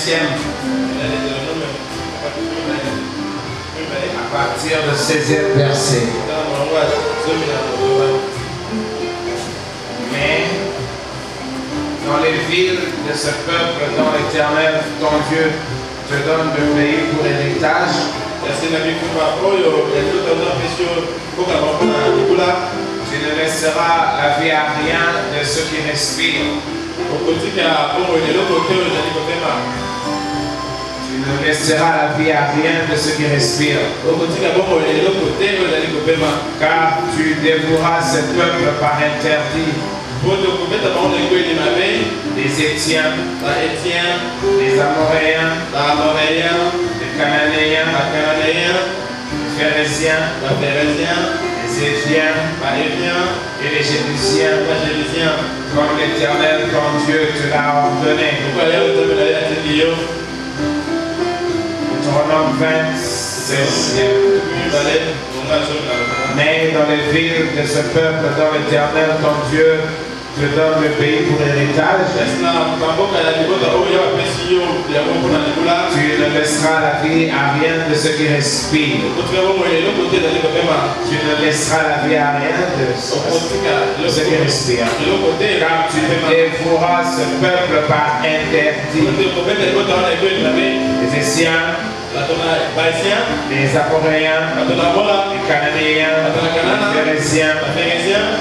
16e. À partir du 16e verset. Mais dans les villes de ce peuple dont l'Éternel, ton Dieu, te donne le pays pour héritage, tu ne laisseras la vie à rien de ceux qui respirent. Tu ne laisseras la vie à rien de ceux qui respirent. Car tu dévoueras ce peuple par interdit. Les Étiens, les Amoréens, les Cananéens, les Phéréziens, les Éviens et les Jébusiens, comme l'Éternel ton Dieu te l'a ordonné. Deutéronome 26. Mais dans les villes de ce peuple dont l'Éternel ton Dieu te donne le pays pour héritage, tu ne laisseras la vie à rien de ceux qui respirent. Tu ne laisseras la vie à rien de ceux qui respirent. Car tu dévoueras ce peuple par interdit. Les Essiens, les Amoréens, les Cananéens, les Phéréziens,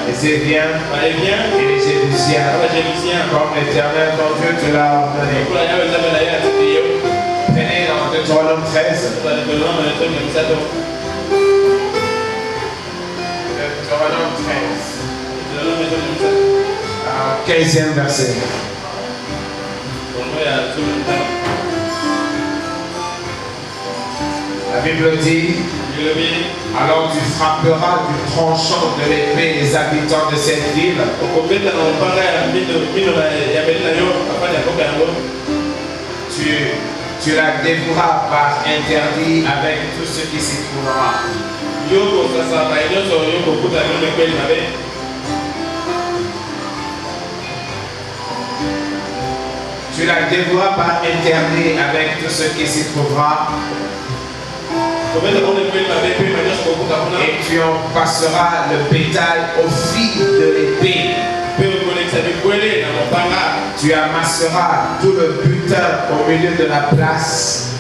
les Éviens et les Jébusiens, comme l'Éternel ton Dieu te l'a ordonné. Prenez dans Deutéronome 13. Deutéronome 13. 15e verset. La Bible dit, alors tu frapperas du tranchant de l'épée les habitants de cette ville. Tu la dévoueras par interdit avec tout ce qui s'y trouvera. Tu la dévoueras par interdit avec tout ce qui s'y trouvera. Et tu en passeras le bétail au fil de l'épée. Tu amasseras tout le butin au milieu de la place.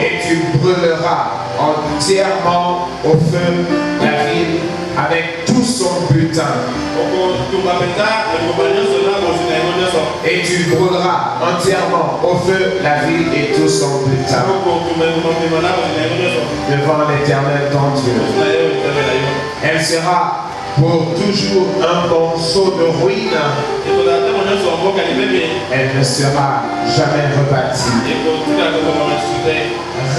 Et tu brûleras entièrement au feu la ville avec tout son butin. Et tu brûleras entièrement au feu la ville et tout son butin devant l'Éternel ton Dieu. Elle sera pour toujours un monceau de ruines. Elle ne sera jamais rebâtie.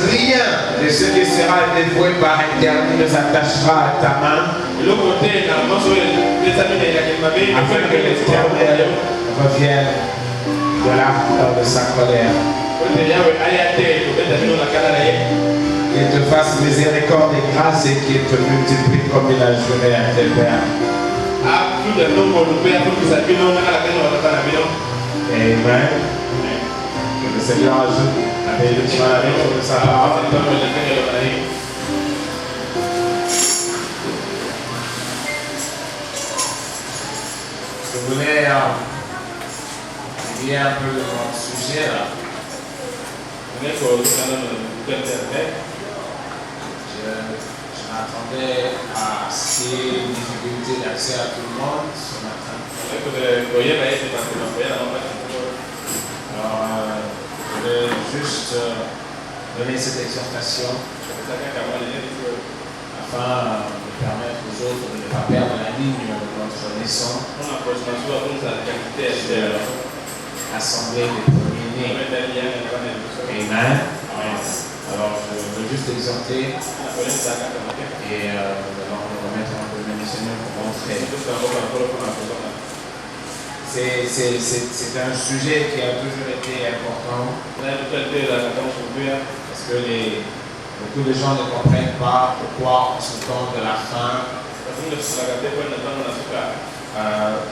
Rien de ce qui sera dévoué par interdit ne s'attachera à ta main, afin que l'Éternel revienne de l'ardeur de sa colère. Qu'il te fasse miséricorde et grâce et qu'il te multiplie comme il a juré à tes pères. Amen. Que le Seigneur ajoute la bénédiction à la lecture de sa parole. Je voulais lier un peu de mon sujet là. Je m'attendais à ces difficultés d'accès à tout le monde ce matin. Alors, je vais juste donner cette exhortation afin de permettre aux autres de ne pas perdre la ligne de notre leçon. Assemblée des premiers-nés. Amen. Alors, je veux juste exhorter et nous allons nous remettre un peu le Seigneur pour montrer. C'est un sujet qui a toujours été important parce que beaucoup de gens ne comprennent pas pourquoi en ce temps de la fin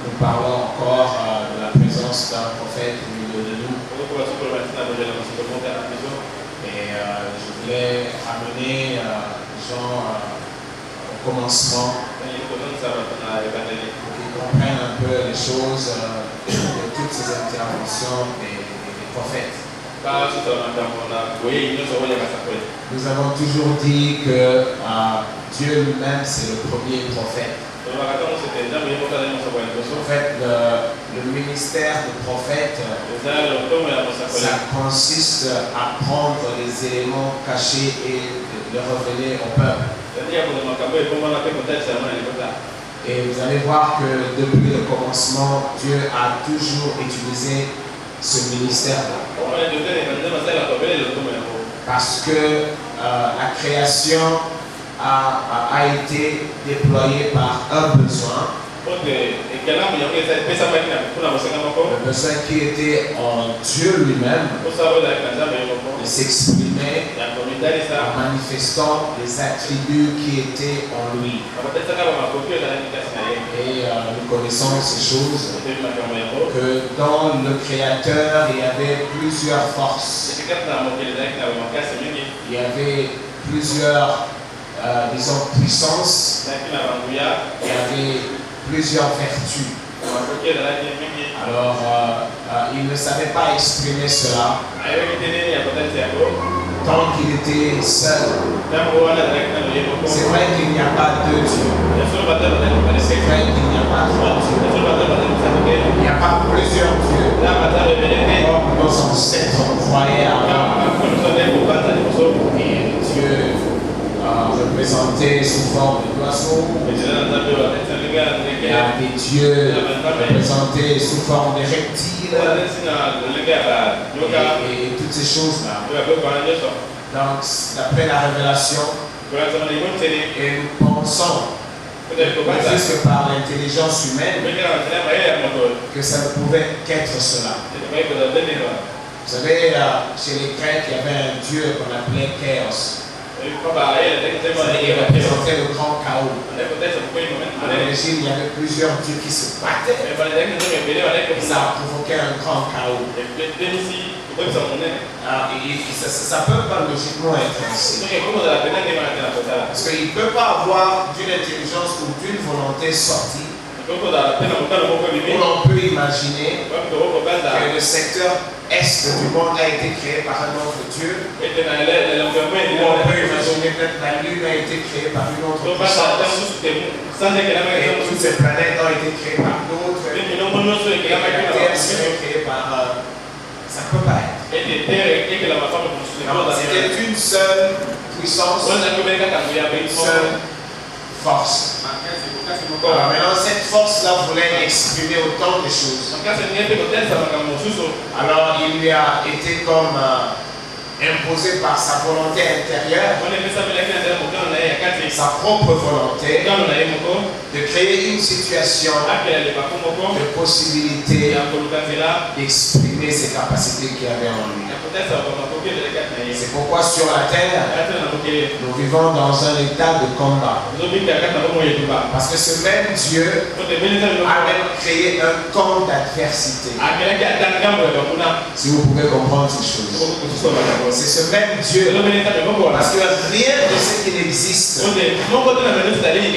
nous parlons encore de la présence d'un prophète voulait ramener les gens au commencement pour qu'ils comprennent un peu les choses de toutes ces interventions des prophètes. Nous avons toujours dit que Dieu lui-même c'est le premier prophète. En fait, le ministère de prophète, ça consiste à prendre les éléments cachés et les révéler au peuple. Et vous allez voir que depuis le commencement, Dieu a toujours utilisé ce ministère-là. Parce que la création a été déployée par un besoin. Le besoin qui était en Dieu lui-même de s'exprimer en manifestant les attributs qui étaient en lui. Et nous connaissons ces choses, que dans le Créateur il y avait plusieurs forces, il y avait plusieurs disons puissances, il y avait plusieurs vertus. Alors, il ne savait pas exprimer cela tant qu'il était seul. C'est vrai qu'il n'y a pas deux dieux. C'est vrai qu'il n'y a pas trois dieux. Il n'y a pas plusieurs dieux. Comme nos ancêtres croyaient avant. Et Dieu représenté sous forme d'oiseau. Il y a des dieux représentés sous forme de reptiles et toutes ces choses-là. Donc, d'après la révélation, et nous pensons, juste par l'intelligence humaine, que ça ne pouvait qu'être cela. Vous savez, chez les Grecs, il y avait un dieu qu'on appelait Chaos. Il représentait le grand chaos. À l'origine, il y avait plusieurs dieux qui se battaient. Et ça a provoqué un grand chaos. Ça ne peut pas logiquement être ainsi. Parce qu'il ne peut pas avoir d'une intelligence ou d'une volonté sortie. Où l'on peut imaginer que le secteur est du monde a été créé par un autre Dieu. Où on peut imaginer que la Lune a été créée par une autre puissance. Et toutes ces planètes ont été créées par d'autres. Et la Terre serait créée par... ça ne peut pas être. C'était une seule puissance, une seule force. Alors maintenant, cette force-là voulait exprimer autant de choses. Alors il lui a été comme imposé par sa volonté intérieure, sa propre volonté, de créer une situation de possibilité d'exprimer ses capacités qu'il avait en lui. C'est pourquoi sur la terre, nous vivons dans un état de combat. Parce que ce même Dieu a même créé un camp d'adversité. Si vous pouvez comprendre ces choses. C'est ce même Dieu. Parce que rien de ce qui existe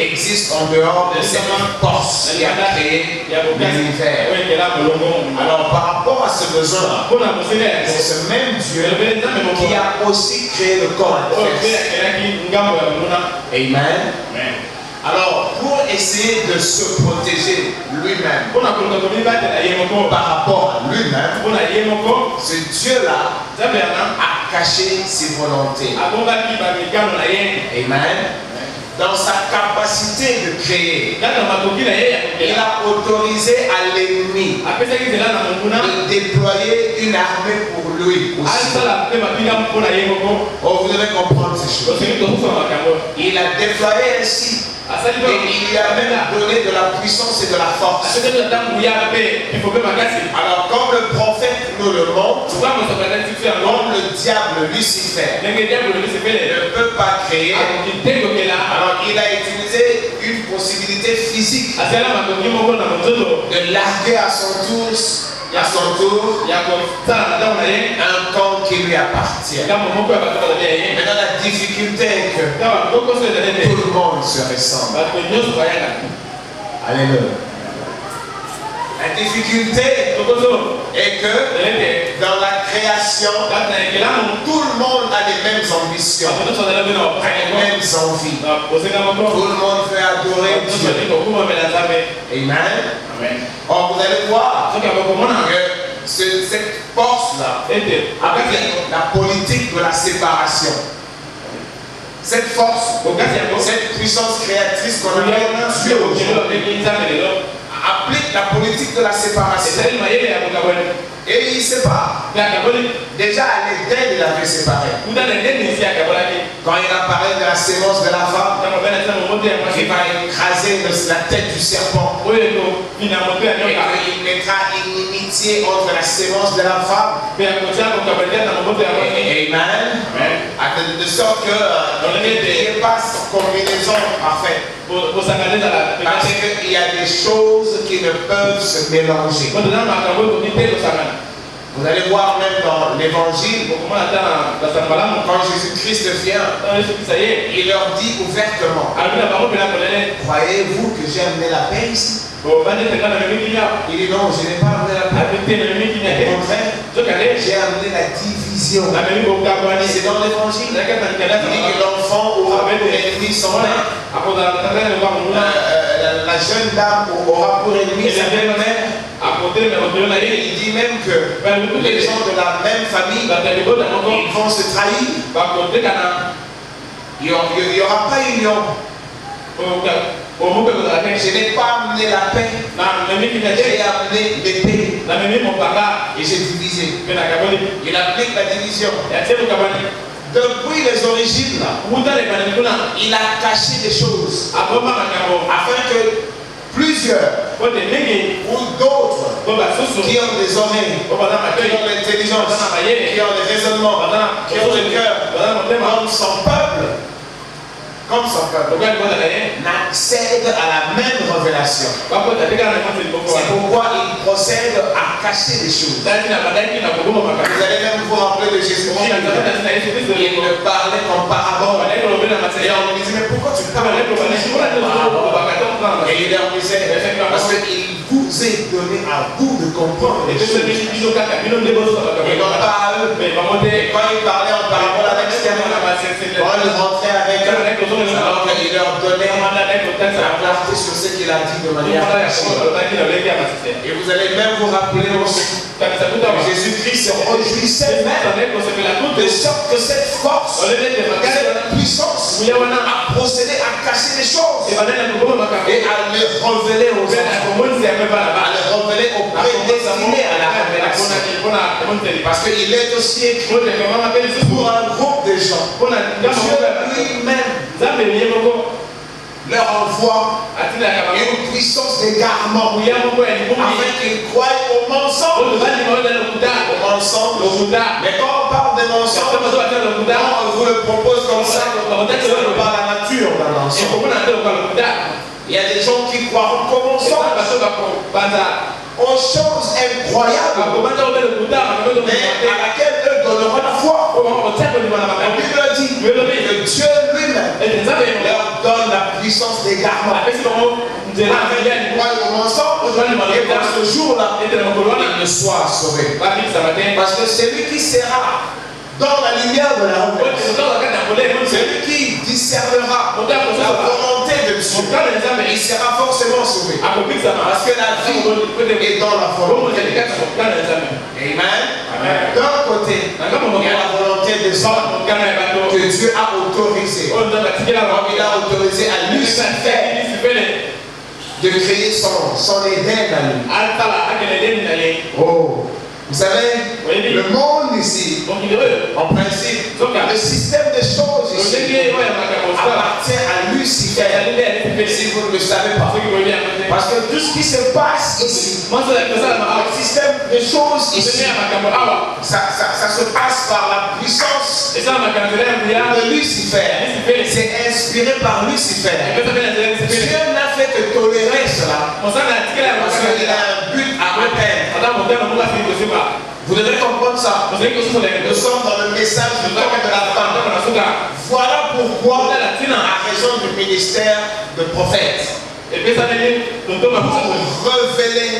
existe en dehors de cette force qui a créé l'univers. Alors par rapport à ce besoin, c'est ce même Dieu qui a aussi créé le corps. Amen. Alors, pour essayer de se protéger lui-même par rapport à lui-même, ce Dieu-là a caché ses volontés. Amen. Dans sa capacité de créer, il a autorisé à l'ennemi de déployer une armée pour lui aussi. Oh, vous devez comprendre ces choses. Il a déployé ainsi. Et il lui a même donné de la puissance et de la force. Alors comme le prophète nous le montre, comme le diable Lucifer ne peut pas créer, alors il a utilisé une possibilité physique de larguer à son tour à son tour un camp qui lui appartient. Maintenant, la difficulté est que tout le monde se ressemble. Alléluia. La difficulté est que dans la création, tout le monde a les mêmes ambitions, les mêmes envies. Tout le monde veut adorer Dieu. Amen. Or, vous allez voir que cette force-là, avec la politique de la séparation, cette force, cette puissance créatrice qu'on appelle Dieu aujourd'hui, applique la politique de la séparation. Et il sépare. Déjà à l'Éden, il avait séparé. Quand il apparaît de la sémence de la femme, il va écraser la tête du serpent. Et il mettra une inimitié entre la sémence de la femme. Amen. De sorte que il n'y ait pas cette combinaison parfaite. Parce qu'il y a des choses qui ne peuvent se mélanger. Vous allez voir même dans l'évangile, quand Jésus-Christ vient, il leur dit ouvertement, croyez-vous que j'ai amené la paix ici? Il dit non, je n'ai pas amené la paix. Au contraire, j'ai amené la division. C'est dans l'évangile. Il dit que l'enfant aura pour ennemi son mère. La jeune dame aura pour ennemi sa belle-mère. Il dit même que les gens de la même famille, ils vont se trahir. Il n'y aura pas union. Je n'ai pas amené la paix, j'ai amené l'épée et j'ai divisé. Il applique la division. Depuis les origines, il a caché des choses afin que plusieurs ou d'autres qui ont des oreilles, qui ont l'intelligence, qui ont le raisonnement, qui ont le cœur, comme son peuple, n'accède à la même révélation. C'est pourquoi il procède à cacher des choses. Vous allez même vous rappeler de Jésus-Christ. Il ne parlait qu'en parabole. Et on lui disait, mais pourquoi tu parles en parabole? Et il leur disait, parce qu'il vous est donné à vous de comprendre les choses. Et non pas à eux. Et quand il parlait en parabole à l'extérieur, quand il rentrait avec eux, alors qu'il leur donnait la clarté sur ce qu'il a dit de manière cachée. Et vous allez même vous rappeler aussi que Jésus-Christ se réjouissait même de sorte que cette force, cette puissance a procédé à cacher les choses et à les révéler aux enfants, à les révéler aux prédestinés à la révélation. Parce qu'il est aussi écrit pour un groupe de gens, Dieu lui-même leur envoie une puissance d'égarement afin qu'ils croient au mensonge. Mais quand on parle de mensonge, on vous le propose comme ça, c'est par la nature d'un mensonge. Il y a des gens qui croient qu'au mensonge, aux choses incroyables, mais à laquelle eux donneront la foi. La Bible dit que Dieu lui-même leur donne la puissance d'égarement. Ils croient au mensonge et dans ce jour-là, ils ne soient sauvés. Parce que celui qui sera dans la lumière de la révélation, celui qui discernera la volonté de Dieu, il sera forcément sauvé. Parce que la vie est dans la volonté de Dieu. Amen. D'un côté, il y a la volonté des hommes que Dieu a autorisé. Comme il a autorisé à Lucifer de créer son Éden à lui. Oh. Vous savez, le monde ici, en principe, le système des choses ici appartient à Lucifer. Si vous ne le savez pas. Parce que tout ce qui se passe ici, le système des choses ici, ça se passe par la puissance de Lucifer. C'est inspiré par Lucifer. Dieu n'a fait que tolérer cela parce qu'il a un but à atteindre. Vous devez comprendre ça. Nous sommes dans le message du temps de la fin. Voilà pourquoi, à raison du ministère de prophète, pour révéler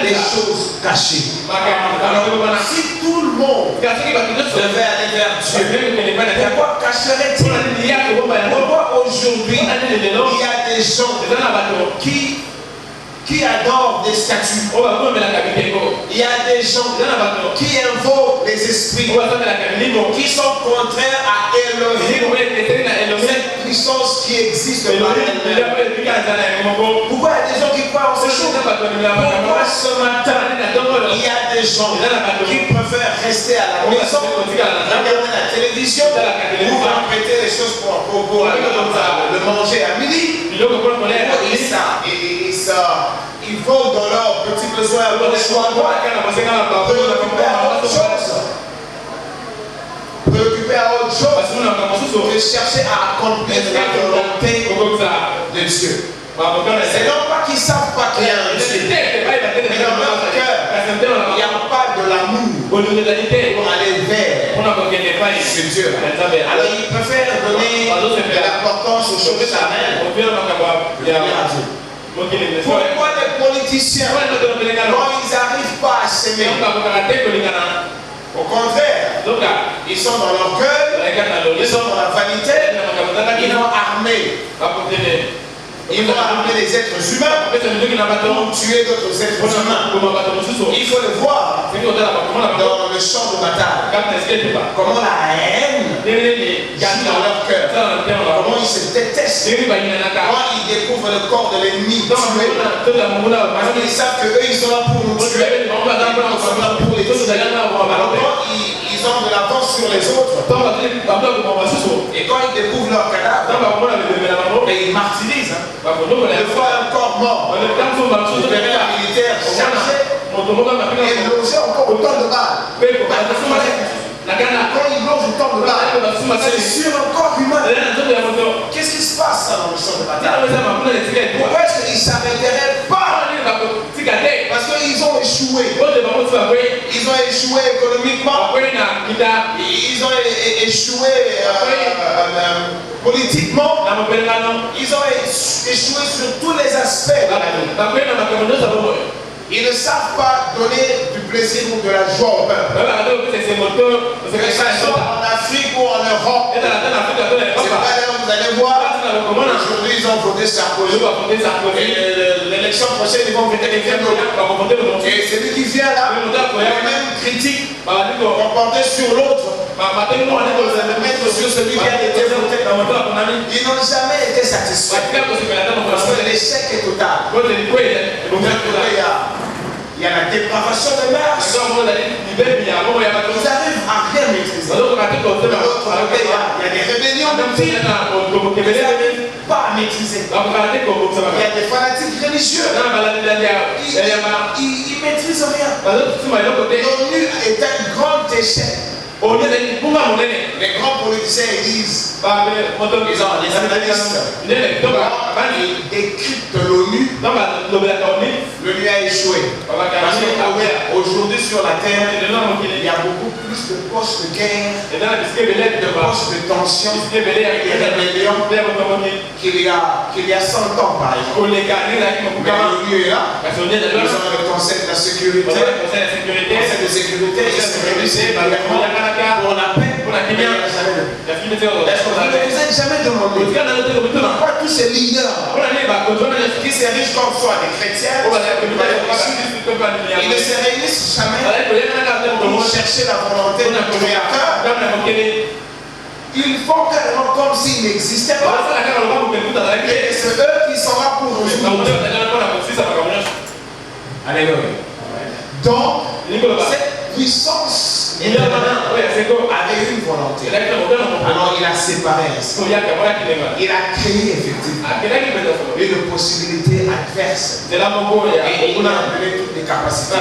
les choses cachées. Alors, si tout le monde devait aller vers Dieu, pourquoi cacherait-il? Pourquoi aujourd'hui il y a des gens qui adorent des statues? Il y a des gens qui invoquent les esprits, qui sont contraires à Elohim, cette puissance qui existe par elle-même. Pourquoi il y a des gens qui croient en ces choses? Pourquoi ce matin il y a des gens qui préfèrent rester à la maison, regarder la télévision, ou prêter les choses pour le manger à midi? Ils vont dans leurs petits besoins à gauche ou à droite, préoccupés à autre chose que chercher à accomplir la volonté de Dieu. C'est non pas qu'ils ne savent pas qu'il y a un Dieu, mais dans leur cœur, il n'y a pas de l'amour pour aller vers ce Dieu. Alors ils préfèrent donner de l'importance aux choses charnelles que à Dieu. Pourquoi les politiciens, quand ils n'arrivent pas à s'aimer, au contraire, ils sont dans leur cœur, ils sont dans la vanité, ils vont armer. Ils vont armer les êtres humains pour tuer d'autres êtres humains. Il faut le voir dans le champ de bataille. Comment la haine gagne dans leur cœur. Comment ils se détestent. Quand ils découvrent le corps de l'ennemi tué. Parce qu'ils savent qu'eux ils sont là pour nous tuer. Ils sont là pour les tuer. Alors quand ils ont de l'avance sur les autres. Et quand ils découvrent leur cadavre, ils martyrisent. Deux fois un corps mort. Le période militaire chargé et logé encore autant de balles. Quand il loge autant de balles, c'est sur un corps humain. Qu'est-ce qui se passe dans le champ de bataille? Pourquoi est-ce qu'ils ne s'arrêteraient pas? Parce qu'ils ont échoué. Ils ont échoué économiquement. Ils ont échoué politiquement. Ils ont échoué sur tous les aspects de la vie. Ils ne savent pas donner du plaisir ou de la joie au peuple. Que ce soit en Afrique ou en Europe. C'est pas là où vous allez voir. Aujourd'hui, ils ont voté Sarkozy. Et l'élection prochaine, ils vont voter quelqu'un d'autre. Et celui qui vient là, la même critique comportée sur l'autre. Mettre sur celui qui a été voté. Ils n'ont jamais été satisfaits. Parce que l'échec est total. Il y a la dépravation des mœurs. Ils arrivent à rien maîtriser. De l'autre côté, il y a des rébellions de filles. Ils n'arrivent pas à maîtriser. Il y a des fanatiques religieux. Ils ne maîtrisent rien. L'ONU est un grand échec. Les grands politiciens disent, ils ont les analystes, ils décryptent l'ONU. L'ONU a échoué. Parce qu'aujourd'hui sur la terre, il y a beaucoup plus de postes de guerre, de postes de tension, de rébellion qu'il y a 100 ans par exemple. Mais l'ONU est là. Ils ont le Conseil de la sécurité. Le Conseil de sécurité, ils se réunissent pour la paix, pour la lumière. Est-ce que vous n'avez jamais demandé pourquoi tous ces leaders qui se réunissent comme soit des chrétiens, ils ne se réunissent jamais pour chercher la volonté du Créateur? Ils font carrément comme s'ils n'existaient pas. Et c'est eux qui sont là pour nous. Alléluia. Donc, cette puissance avait une volonté. Alors il a séparé. Il a créé effectivement une possibilité adverse. Et il a appelé toutes les capacités.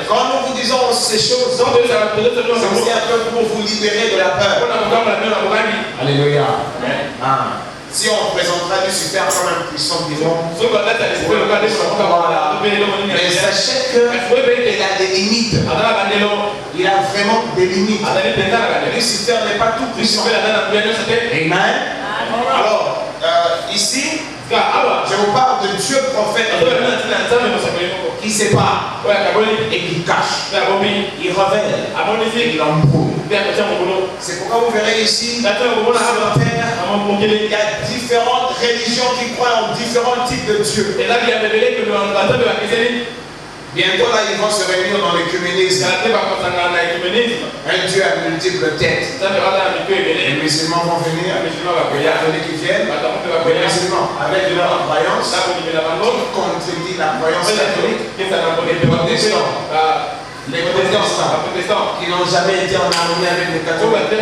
Quand nous vous disons ces choses, c'est aussi un peu pour vous libérer de la peur. Alléluia. Si on présentera Lucifer comme un puissant vivant, mais sachez qu'il a des limites. Il a vraiment des limites. Lucifer n'est pas tout puissant. Amen. Alors, ici, je vous parle de Dieu prophète qui sépare et qui cache. Il révèle et il embrouille. C'est pourquoi vous verrez ici, sur la terre, il y a différentes religions qui croient en différents types de dieux. Bientôt là, ils vont se réunir dans l'écuménisme. Un Dieu à multiples têtes. Les musulmans vont venir, les catholiques qui viennent, les musulmans avec leur croyance, qui contredit la croyance catholique, les protestants qui n'ont jamais été en harmonie avec les catholiques,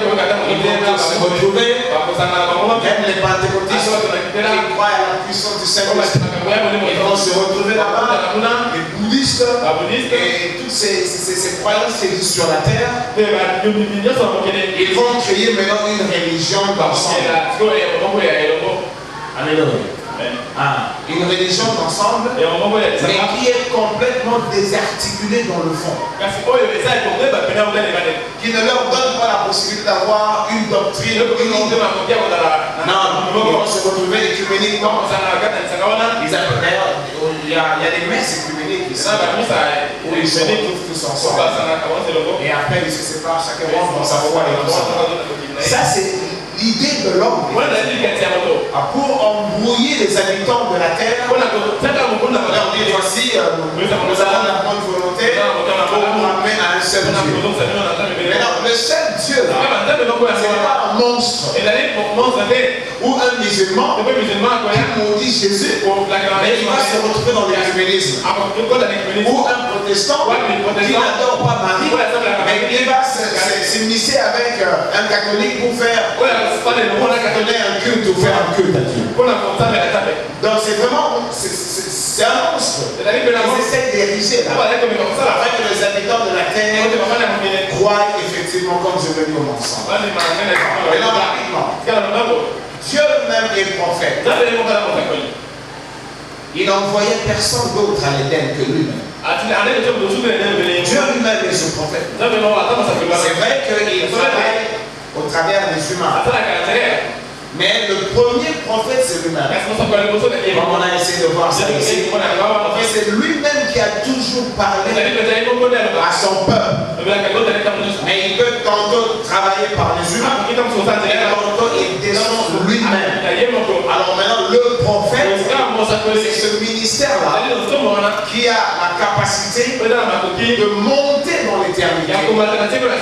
ils vont se retrouver, même les pentecôtistes qui croient à la puissance du Saint-Esprit, ils vont se retrouver là-bas, les bouddhistes et toutes ces croyances qui existent sur la terre, ils vont créer maintenant une religion d'ensemble. Alléluia. Une religion d'ensemble, mais qui est complètement désarticulée dans le fond. Qui ne leur donne pas la possibilité d'avoir une doctrine. Non, ils vont se retrouver écuméniquement. Il y a des messes écuméniques ici, où ils se retrouvent tous ensemble. Et après, ils se séparent, chacun rentre dans sa foi et tout ça. Ça, c'est l'idée de l'homme. Pour embrouiller les habitants de la terre, leur dire voici, nous avons la bonne volonté pour ramener à un seul Dieu. Maintenant, le seul Dieu, ce n'est pas un monstre ou un musulman qui maudit Jésus, mais il va se retrouver dans l'écuménisme. Ou un protestant qui n'adore pas Marie, mais il va s'immiscer avec un catholique pour faire donner un culte ou faire un culte à Dieu. Donc c'est vraiment, c'est un monstre. Ils essaient d'ériger là, afin que les habitants de la terre croient effectivement, comme je le dis au mensonge. Et là, rapidement, Dieu même est prophète. Il n'envoyait personne d'autre à l'Éden que lui-même. Dieu lui-même est ce prophète. C'est vrai qu'il travaille au travers des humains. Mais le premier prophète, c'est lui-même. Comme on a essayé de voir ça ici. C'est lui-même qui a toujours parlé à son peuple. Mais il peut tantôt travailler par les humains, et tantôt il descend lui-même. Alors maintenant, le prophète, c'est ce ministère-là qui a la capacité de monter dans l'éternité,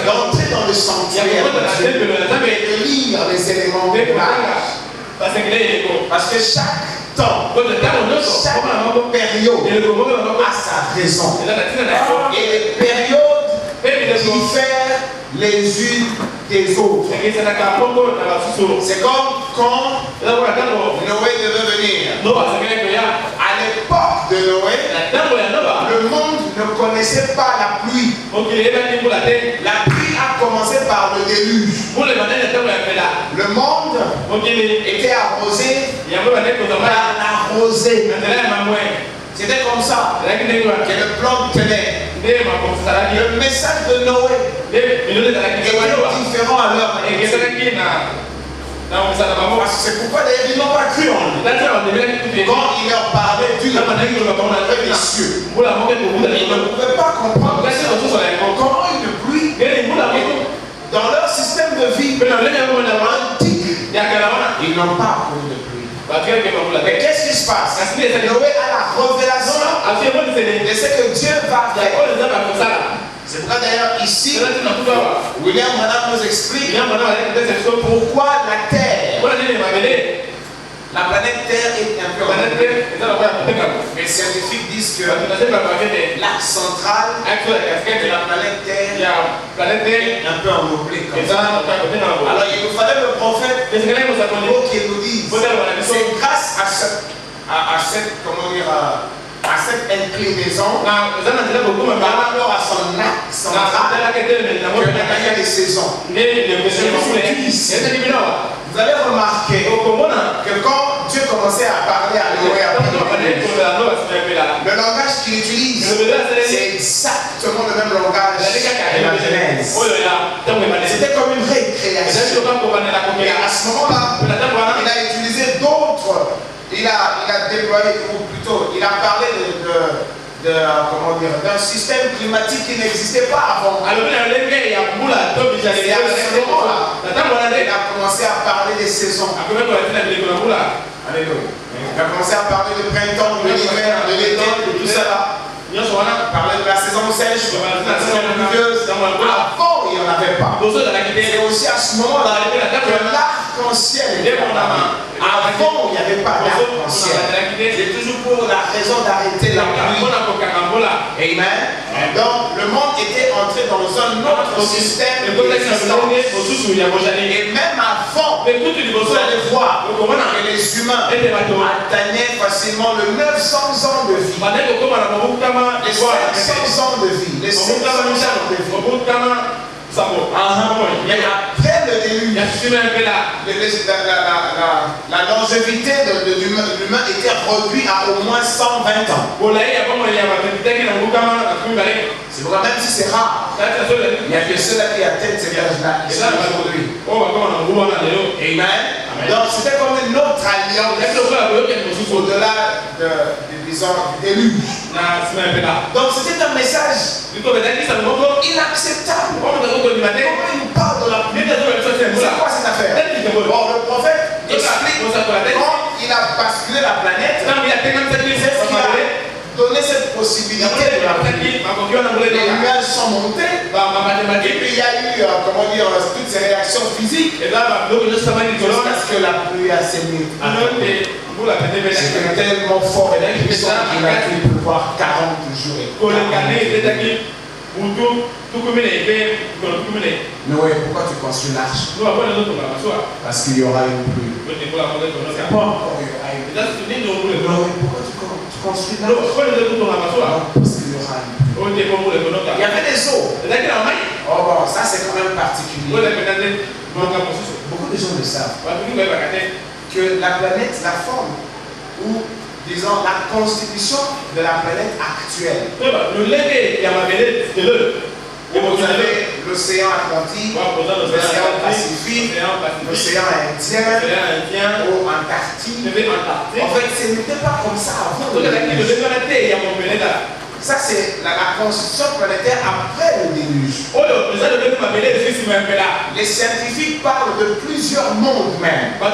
d'entrer dans le sanctuaire et de lire les éléments de l'âge. Parce que chaque temps, chaque période a sa raison. Et les périodes diffèrent les unes des autres. C'est comme quand Noé devait venir. À l'époque de Noé, le monde ne connaissait pas la pluie. La pluie a commencé par le déluge. Le monde était arrosé par la rosée. C'était comme ça que le plan tenait. Le message de Noé était différent à leur époque. C'est pourquoi d'ailleurs ils n'ont pas cru en lui. Quand il leur parlait d'une manière des cieux, ils ne pouvaient pas comprendre comment une pluie, dans leur système de vie antique, ils n'ont pas connu de pluie. Mais qu'est-ce qui se passe? Noé a la révélation de ce que Dieu va faire. C'est pourquoi d'ailleurs ici, William Branham nous explique pourquoi la Terre, la planète Terre est un peu enrouée. Les scientifiques disent que l'axe central de la planète Terre est un peu enrouée. Alors il nous fallait le prophète pour qu'il nous dise, c'est grâce à cette, comment dire, à cette inclinaison par rapport à son axe central que il y a des saisons. Vous allez remarquer que quand Dieu commençait à parler à Noé, le langage qu'il utilise, c'est exactement le même langage de la Genèse. C'était comme une récréation. Et à ce moment-là, il a utilisé d'autres, il a déployé, ou plutôt, il a parlé d'un système climatique qui n'existait pas avant. Et à ce moment-là, il a commencé à parler des saisons. Alléluia. Il a commencé à parler de printemps, de l'hiver, de l'été, de tout ça. Parler de la saison sèche, de la saison pluvieuse. Avant, il n'y en avait pas. C'est aussi à ce moment-là que l'arc-en-ciel était en avant. Avant, il n'y avait pas d'arc-en-ciel. C'est toujours pour la raison d'arrêter la pluie. Amen. Donc, le monde était entré dans un autre système d'existence. Et même avant, vous allez voir que les humains atteignaient facilement le 900 ans de vie. Les 500 ans de vie. Les 500 ans de vie. Mais après le déluge, la longévité de l'humain était réduite à au moins 120 ans. C'est pourquoi même si c'est rare, il y a que ceux-là qui atteignent ces âges-là aujourd'hui. Amen. Donc c'était comme une autre alliance au-delà du déluge. Donc c'était un message inacceptable. Comment il nous parle de la pluie? C'est quoi cette affaire? Bon, le prophète explique quand il a basculé la planète, c'est ce qui a donné cette possibilité de la pluie. Les nuages sont montés, et puis il y a eu, toutes ces réactions physiques, jusqu'à ce que la pluie a sémé. C'était tellement fort et puissant qu'il a pu pleuvoir 40 jours. Noé, pourquoi tu construis l'arche? Parce qu'il y aura une pluie. C'est pas encore il y aura une pluie. Noé, pourquoi tu construis l'arche? Parce qu'il y aura une pluie. Il y avait des eaux. Oh bon, ça c'est quand même particulier. Beaucoup de gens le savent. Que la planète, la forme, ou disons la constitution de la planète actuelle. Vous avez l'océan Atlantique, l'océan Pacifique, l'océan Indien, ou Antarctique. En fait, ce n'était pas comme ça avant. Ça, c'est la constitution planétaire après le déluge. Les scientifiques parlent de plusieurs mondes même. Le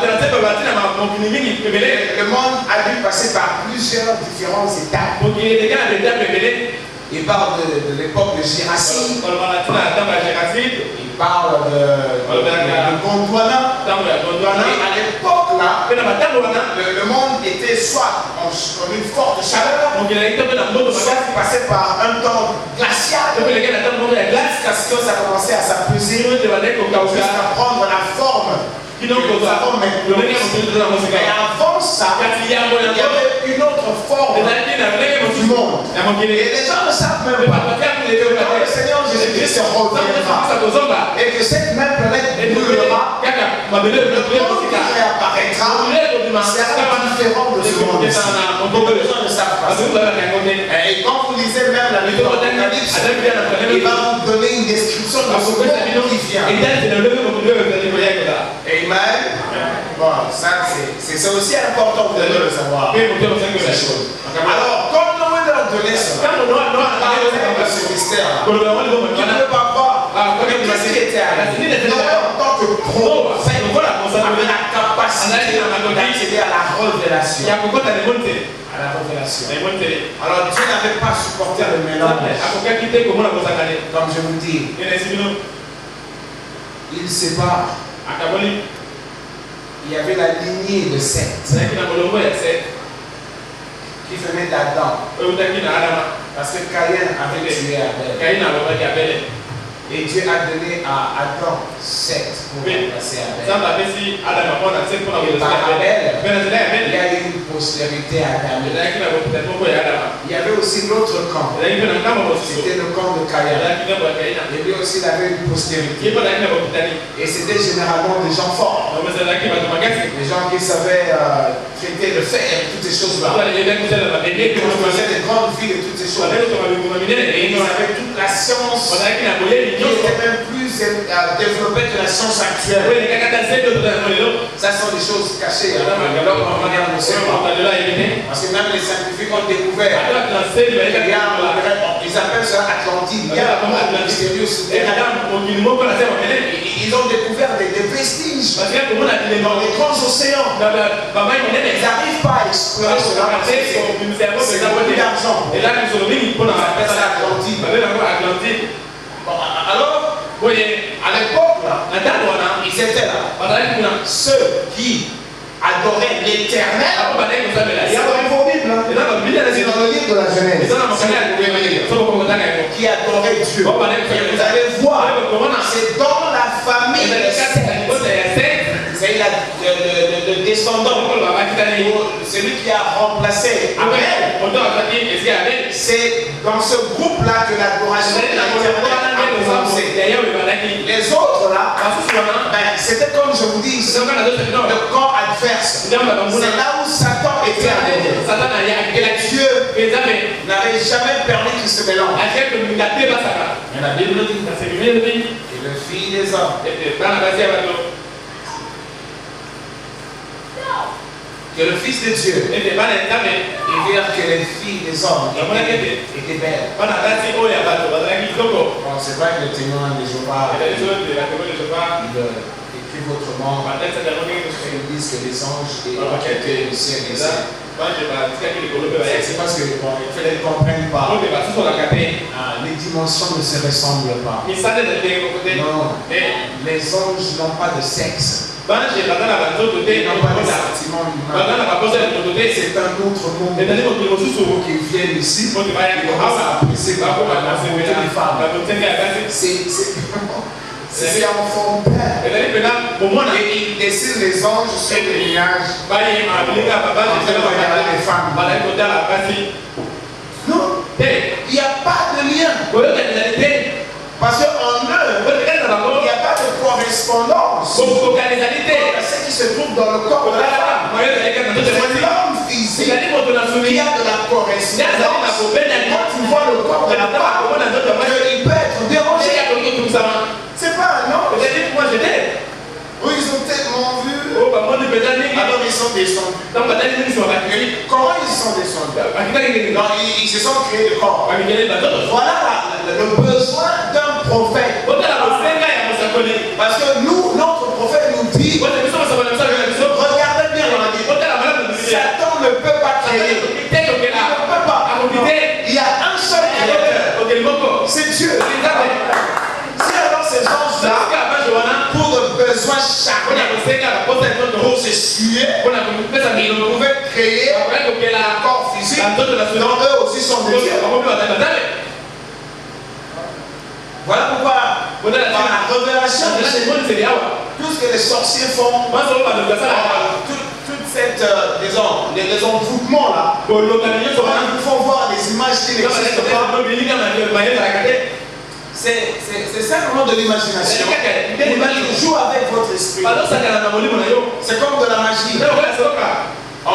monde a dû passer par plusieurs différentes étapes. Il parle de l'époque de Jurassique. Il parle de Gondwana. Et à l'époque là, le monde était soit en une forte chaleur, soit passé par un temps glacial, jusqu'à ce que ça commençait à s'apaiser, jusqu'à prendre la forme. Mais avant ça, il y avait une autre forme du monde. Et les gens ne savent même pas que le Seigneur Jésus-Christ reviendra et que cette même planète brûlera, le monde qui réapparaîtra sera différent de ce monde. Beaucoup de gens ne savent pas ça. Et quand vous lisez même la Bible d'Apocalypse, il va vous donner une description de ce monde qui vient. Amen. Bon, ça c'est aussi important de le savoir. Alors, comme Noé leur donnait ça, ce mystère, tu ne peux pas voir qu'est-ce qui était arrivé. Noé en tant que prophète avait la capacité d'accéder à la révélation. À la révélation. Alors Dieu n'avait pas supporté le mélange. Comme je vous dis, il sépare. Il y avait la lignée de Seth qui venait d'Adam. Parce que Caïn avait tué Abel. Et Dieu a donné à Adam Seth pour remplacer Abel. Et par Abel, il y a eu une postérité adamique. Il y avait aussi l'autre camp. C'était le camp de Caïn. Et lui aussi, il avait une postérité. Et c'était généralement des gens forts. Des gens qui savaient traiter le fer et toutes ces choses-là. Qui faisaient des grandes villes et toutes ces choses. Et ils avaient toute la science qui était même plus développée que la science actuelle. Ça sont des choses cachées. Parce que même les scientifiques ont découvert. Ils appellent ça Atlantide. Il y a ils ont découvert des vestiges dans les grands océans. Ils n'arrivent pas à explorer cela. C'est beaucoup d'argent. On appelle ça Atlantide. Alors, à l'époque, ils étaient là. Ceux qui adoraient l'Éternel. C'est dans le Bible. C'est dans le livre de la Genèse. Qui adorait Dieu. Et vous allez voir, c'est dans la famille c'est le descendant, celui qui a remplacé Abel. C'est dans ce groupe-là que l'adoration de l'Éternel a commencé. Les autres là, c'était comme je vous dis, le camp adverse. C'est là où Satan était adoré. Et Dieu n'avait jamais permis qu'il se mélange. Et la Bible dit que le fils des hommes, que le Fils de Dieu, et dire que les filles des hommes étaient belles. Bon, c'est vrai que le témoin de Jéhovah, ils écrivent autrement. Ils disent que les anges étaient le ciel et ciel. C'est parce qu'ils ne comprennent pas. Les dimensions ne se ressemblent pas. Non, les anges n'ont pas de sexe. Ils n'ont pas de sentiment humain. C'est un autre monde qui vient ici. Ils commencent à apprécier la beauté des femmes. C'est en forme père. Et il dessine les anges sur les nuages. En train de regarder les femmes. Non, il n'y a pas de lien. Parce qu'en eux, il n'y a pas de correspondance. Ce qui se trouve dans le corps de la femme. C'est l'homme physique qui a de la correspondance. Quand tu vois le corps de la femme, il peut être dérangé. C'est pas un homme. Oui, ils ont tellement vu. Alors ils sont descendus. Comment ils sont descendus? Non, ils se sont créés le corps. Voilà le besoin d'un prophète. Parce que nous, notre prophète nous dit, regardez bien dans la Bible, Satan ne peut pas créer. Il ne peut pas. Il y a un seul créateur. C'est Dieu. Si alors ces anges-là, pour le besoin charnel, pour se suer, ils pouvaient créer un corps physique, dont eux aussi sont des dieux. Voilà pourquoi, par la révélation de Jésus, tout ce que les sorciers font, toute cette, les envoûtements là, ils font voir des images qui n'existent pas. C'est simplement de l'imagination. Ils jouent avec votre esprit. C'est comme de la magie. On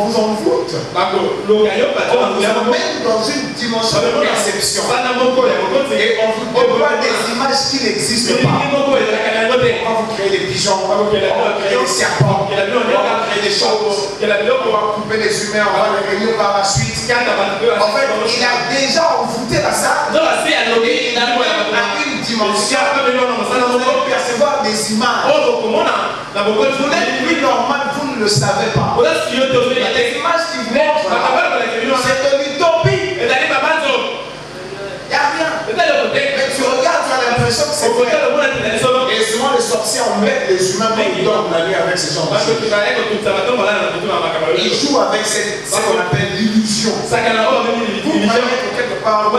vous envoûte. On vous amène dans une dimension de perception. Et on vous déploie des images qui n'existent pas. On va vous créer des pigeons, on va vous créer des serpents, on va créer des choses, on va couper les humains, on va les réunir par la suite. En fait, il a déjà envoûté la salle. Et il a une dimension. Vous allez percevoir des images. Vous n'êtes plus normal, vous ne le savez pas. Il y a des images qui vous montrent. C'est de l'utopie. Il n'y a rien. Mais tu regardes, tu as l'impression que c'est vrai. Et souvent les sorciers embêtent les humains quand ils dorment la nuit avec ces gens. Ils jouent avec ce qu'on appelle l'illusion. Vous croyez que quelque part,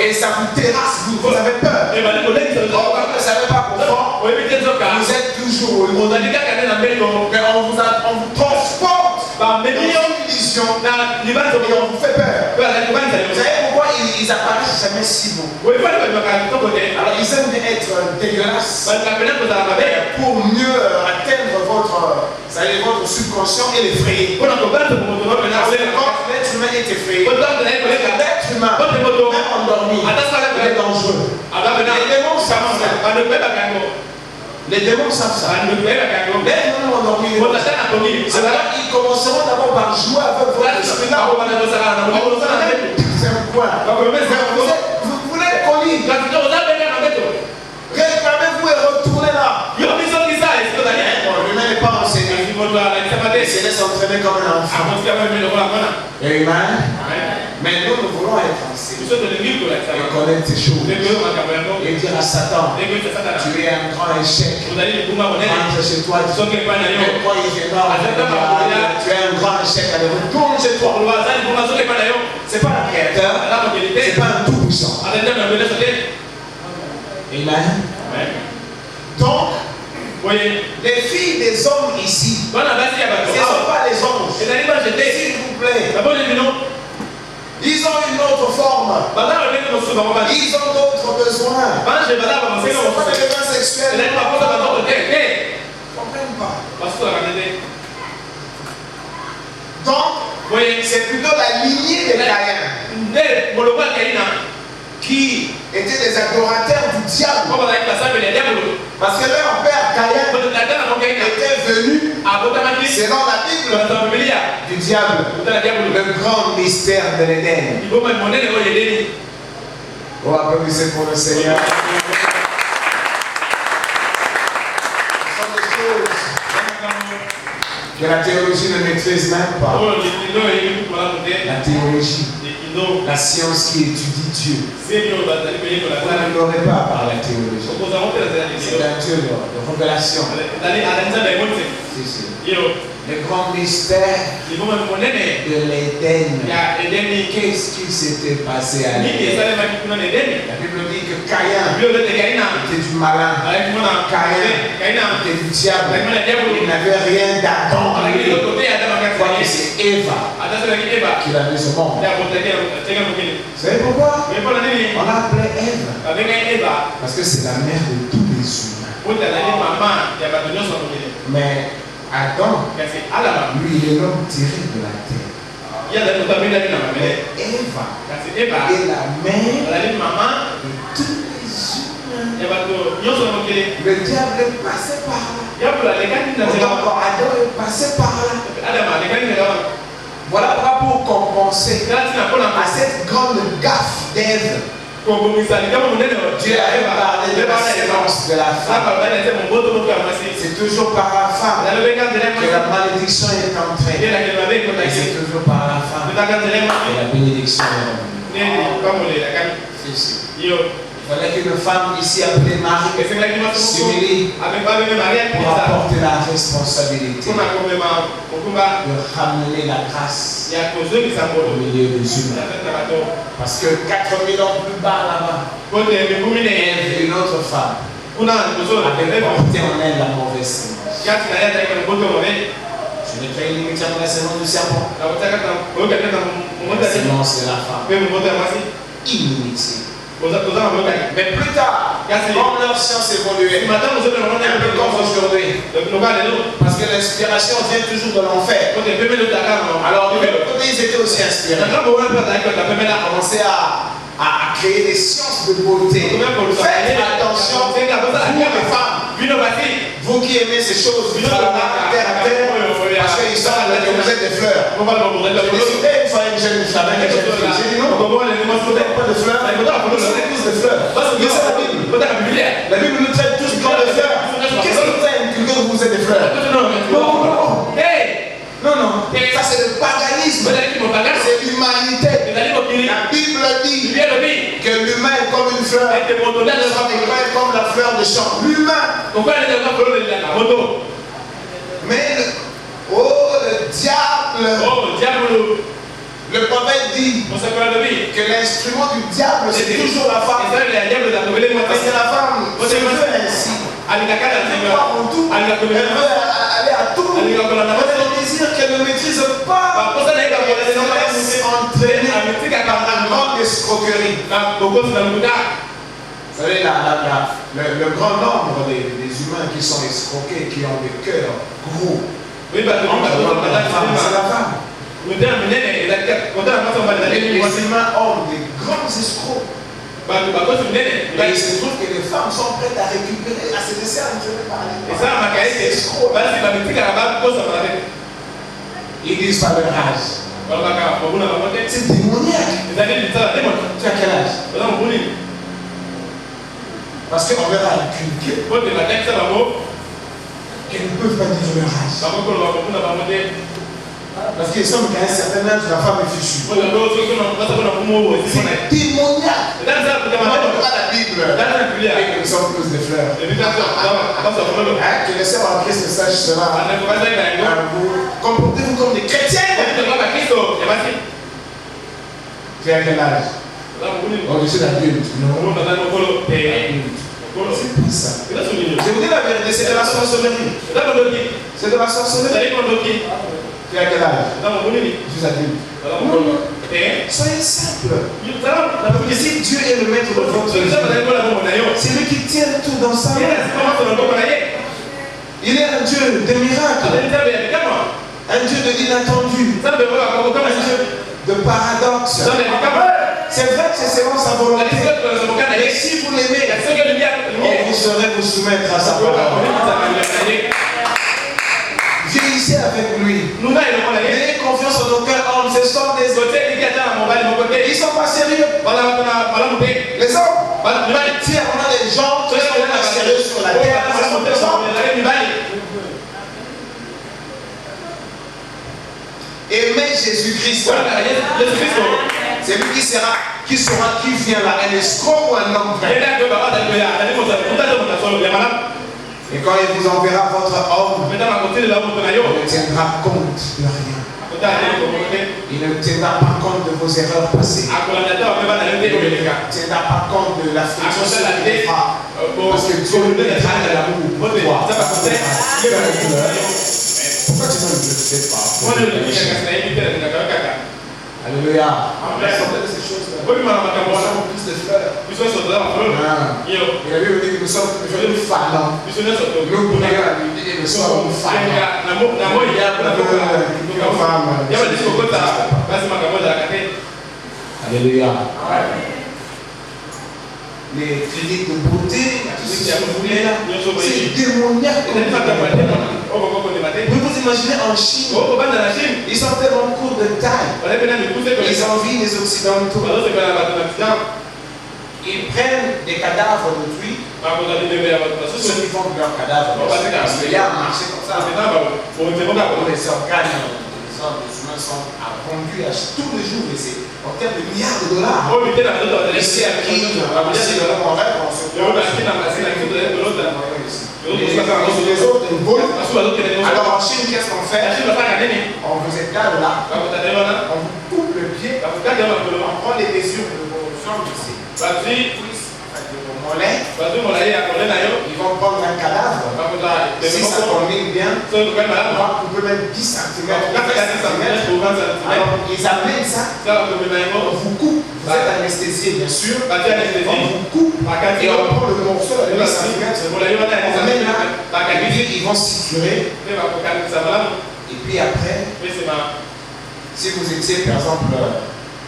et ça vous terrasse, vous avez peur. Vous ne savez pas pourquoi. Vous êtes toujours au monde. Mais on vous transporte dans une illusion et on vous fait peur. Vous savez pourquoi ils apparaissent jamais si beaux? Alors ils aiment être dégueulasses pour mieux atteindre votre subconscient et l'effrayer. Quand l'être humain est effrayé, l'être humain, même endormi, est dangereux. Les démons savent ça. Les démons savent ça. Même endormi, c'est vrai, ils commenceront d'abord par jouer avec votre esprit. C'est un coin. Vous voulez être connu. Réclamez-vous et retournez là. L'humain n'est pas enseigné. Il se laisse entraîner comme un enfant. Amen. Mais nous voulons être enseignés et connaître ces choses. Et dire à Satan, tu es un grand échec. Rentre chez toi. Même quand il viendra, tu es un grand échec. Retourne chez toi. Ce n'est pas un créateur. Ce n'est pas un tout-puissant. Amen. Donc, les filles des hommes ici, ce ne sont pas les anges. S'il vous plaît. Ils ont une autre forme. Ils ont d'autres besoins. Ce ne sont pas des besoins sexuels. Ils ne comprennent pas. Donc, c'est plutôt la lignée des Caïns qui étaient des adorateurs du diable. Parce que leur père Caïn était venu, selon la Bible, du diable. Le grand mystère de l'Éden. On va applaudisser pour le Seigneur. Ce sont des choses que la théologie ne maîtrise même pas. La théologie, la science qui étudie Dieu. Vous ne l'aurez pas par la théologie. C'est un Dieu de révélation. Le grand mystère de l'Éden. Qu'est-ce qui s'était passé à l'Éden? La Bible dit que Caïn était du malin. Caïn était du diable. Il n'avait rien d'Adam. Voilà, c'est Eva qui l'a mis au monde. Vous savez pourquoi on l'a appelée Ève? Parce que c'est la mère de tous les humains. Mais Adam, lui, il est l'homme tiré de la terre. Mais Eva est la mère de tous les humains. Le diable est passé par là. Encore Adam est passé par là. Voilà pour compenser à cette grande gaffe d'Ève. Dieu a parlé de la sémence de la femme. C'est toujours par la femme que la malédiction est entrée. Et c'est toujours par la femme que la bénédiction est venue. Il fallait qu'une femme ici appelée Marie s'humilie pour apporter la responsabilité de ramener la grâce au milieu des humains. Parce que 4000 ans plus bas là-bas, une autre femme avait porté en elle la mauvaise sémence. Je n'ai pas une limite à la sémence du serpent. La sémence de la femme. Inimitié. Mais plus tard, comme leur science évoluait, un peu comme aujourd'hui, parce que l'inspiration vient toujours de l'enfer. Alors, de l'autre côté, ils étaient aussi inspirés. Ils ont commencé à créer des sciences de beauté. Faites attention, vous les femmes, vous qui aimez ces choses, terre à terre, parce qu'ils savent que vous êtes des fleurs. Je discutais une fois une jeune femme, j'ai dit non, pas de fleurs, nous sommes tous des fleurs. C'est la Bible. La Bible nous traite tous comme des fleurs. Qu'est-ce que vous avez inculqué que vous êtes des fleurs? Non. Ça c'est le paganisme. C'est l'humanité. La Bible dit que l'humain est comme une fleur. L'humain est comme la fleur de champ. L'humain. Mais le diable. Le prophète dit que l'instrument du diable c'est toujours la femme. Parce que la femme se veut ainsi. Elle veut croire en tout. Elle veut aller à tout. Elle a le désir qu'elle ne maîtrise pas. Elle se laisse entraîner par la grande escroquerie. Vous savez, le grand nombre des humains qui sont escroqués, qui ont des cœurs gros, c'est la femme. Les humains ont des grands escrocs. Et il se trouve que les femmes sont prêtes à récupérer, à se laisser entrer par les escrocs. Ils disent par leur âge. C'est démoniaque. Tu as quel âge? Parce qu'on verra la culture qu'elles ne peuvent pas dire leur âge. Parce qu'il semble qu'à un certain âge, la femme est fichue. C'est démoniaque. On ne pas la Bible. Et nous sommes tous des fleurs. Que le Seigneur en Christ sache cela. Comportez-vous comme des chrétiens. Tu as quel âge? Oh, je suis adulte. Non. C'est pour ça. Je vous dis la vérité, c'est de la sorcellerie. C'est de la sorcellerie. Tu as quel âge? Je suis adulte. Soyez simple. Si Dieu est le maître de votre vie, c'est lui qui tient tout dans sa main. Il est un Dieu de miracles, un Dieu de l'inattendu, un Dieu de paradoxe. C'est vrai que c'est selon sa volonté. Mais si vous l'aimez, vous saurez vous soumettre à sa parole. Vieillissez avec lui. N'ayez confiance en aucun homme. Ce sont des hôtels. Ils ne sont pas sérieux. Les hommes, on a des gens qui sont pas sérieux sur la terre. Aimez Jésus-Christ. C'est lui qui vient là, un escroc ou un homme vrai. Et quand il vous enverra votre homme, il ne tiendra compte de rien. Il ne tiendra pas compte de vos erreurs passées. Il ne tiendra pas compte de l'affliction qu'il fera. Parce que Dieu ne mettra de l'amour pour toi. Pourquoi tu ne le fais pas? Alléluia. Certaines de ces choses-là. Nous sommes plus des frères. Il a vu dire que nous sommes fallants. Nous pourrions lui dire que nous sommes fallants. Alléluia. Les cliniques de beauté, tout ce que vous voulez là, c'est démoniaque. Vous vous imaginez en Chine, ils sont tellement courts de taille, ils envient les Occidentaux. Ils prennent des cadavres d'autrui, ceux qui font de leurs cadavres, parce qu'il y a un marché comme ça, les organes des humains sont vendus tous les jours, et c'est en termes de milliards de dollars. Ici à Kin, ici dans mon rêve, on se prend les autres, ils volent. Alors en Chine, qu'est-ce qu'on fait? On vous étale là, on vous coupe le pied, on prend les mesures de vos jambes ici, de vos mollets, ils vont prendre un cadavre. Si ça combine bien, on peut mettre 10 cm. Alors ils amènent ça, on vous coupe, vous êtes anesthésié bien sûr, on vous coupe et on prend le morceau de 10 cm, on amène là, ils vont suturer. Et puis après, si vous étiez par exemple,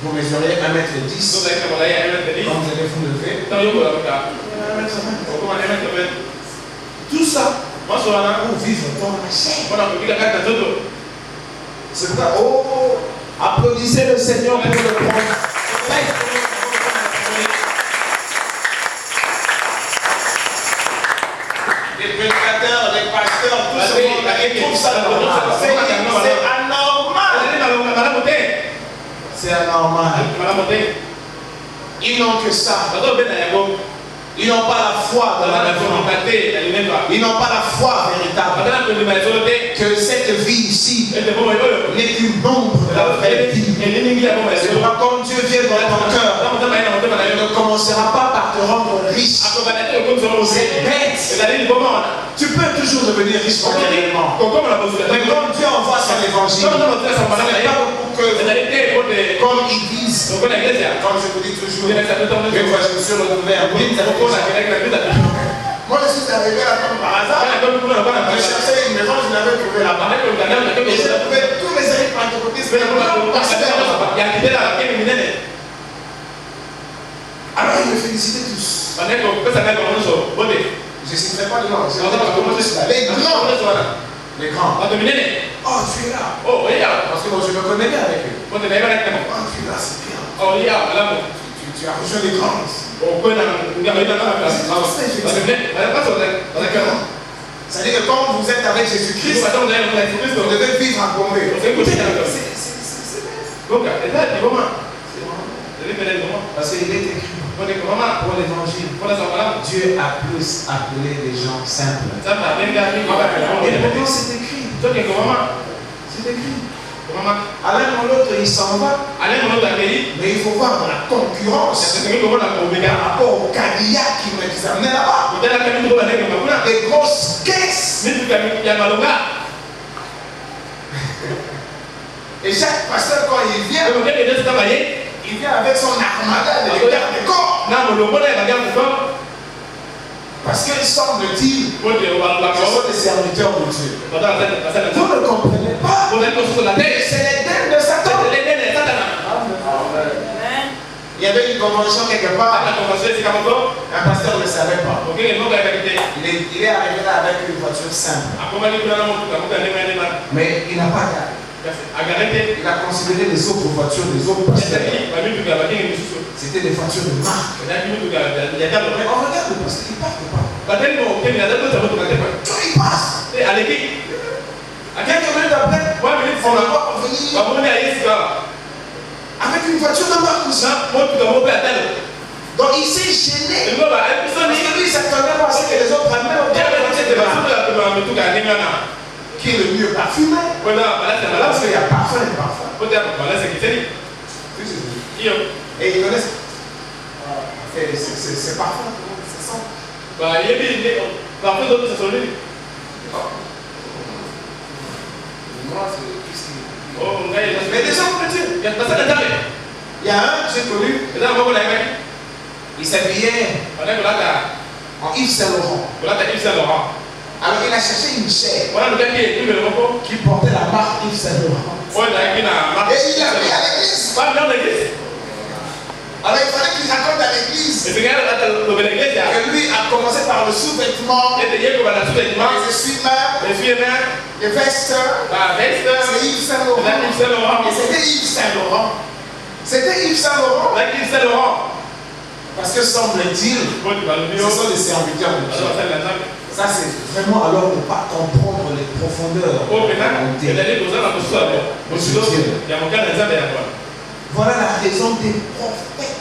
vous mesurez 1,10 m, quand vous allez vous lever, 1,20 m. Tout ça, pour vivre dans la chair. C'est pourquoi, applaudissez le Seigneur pour le prendre. Les prédicateurs, les pasteurs, tout ce monde, ils trouvent ça normal. C'est anormal. C'est anormal. Ils n'ont que ça. Ils n'ont pas la foi de la vérité. Ils n'ont pas la foi véritable. Que cette vie ici n'est qu'une ombre de la vraie vie. C'est pourquoi quand Dieu vient dans ton cœur, il ne commencera pas par te rendre riche. C'est bête. Tu peux toujours devenir riche matériellement. Mais quand Dieu envoie son évangile, ce n'est pas pour que, comme ils disent, comme je vous dis toujours, une fois je me suis retrouvé à Moi, je suis arrivé là comme par hasard. Je cherchais une maison, je l'avais trouvé là-bas. Et j'ai trouvé tous les amis pentecôtistes. Alors, ils me félicitaient tous. Je ne citerai pas de nom. Les grands. Oh, tu es là. Parce que moi, je me connais bien avec eux. Oh, tu es là, c'est bien. Tu as rejoint les grands. C'est-à-dire que quand vous êtes avec Jésus-Christ, vous devez vivre en commun. Parce qu'il est écrit pour l'évangile, Dieu a plus appelé les gens simples. Et pourtant c'est écrit. C'est écrit. À l'un ou l'autre, il s'en va. Mais il faut voir dans la concurrence par rapport au Cadillac qui nous amenait là-bas. Des grosses caisses. Et chaque pasteur, quand il vient avec son armada de garde-corps. Parce qu'il semble-t-il que ce sont des serviteurs de Dieu. Vous ne comprenez pas. C'est l'Éden de Satan. Il y avait une convention quelque part. Un pasteur ne le savait pas. Il est arrivé là avec une voiture simple. Mais il n'a pas gardé. Il a considéré les autres voitures des autres pasteurs. C'était des voitures de marque. Mais on regarde le pasteur, il part pas. Il passe. À quelques minutes après, on le voit revenir avec une voiture de marque aussi. Donc il s'est gêné. Parce que lui, il s'attendait pas à ce que les autres amènent au terme. Qui est le mieux parfumé. Parce qu'il y a parfum et parfum. Et ils connaissent. C'est parfum. C'est ça. Mais des gens chrétiens. Il y a un que j'ai connu. Il s'habillait en Yves Saint Laurent. Alors il a cherché une chair qui portait la marque Yves Saint Laurent. Et il l'a mis à l'église. Alors il fallait qu'il raconte à l'église que lui a commencé par le sous-vêtement, les essuie-mains, les vestes, c'est Yves Saint Laurent. Et c'était Yves Saint Laurent. C'était Yves Saint Laurent. Parce que semble-t-il, ce sont des serviteurs de Dieu. Ça c'est vraiment alors ne pas comprendre les profondeurs de la volonté. Voilà la raison des prophètes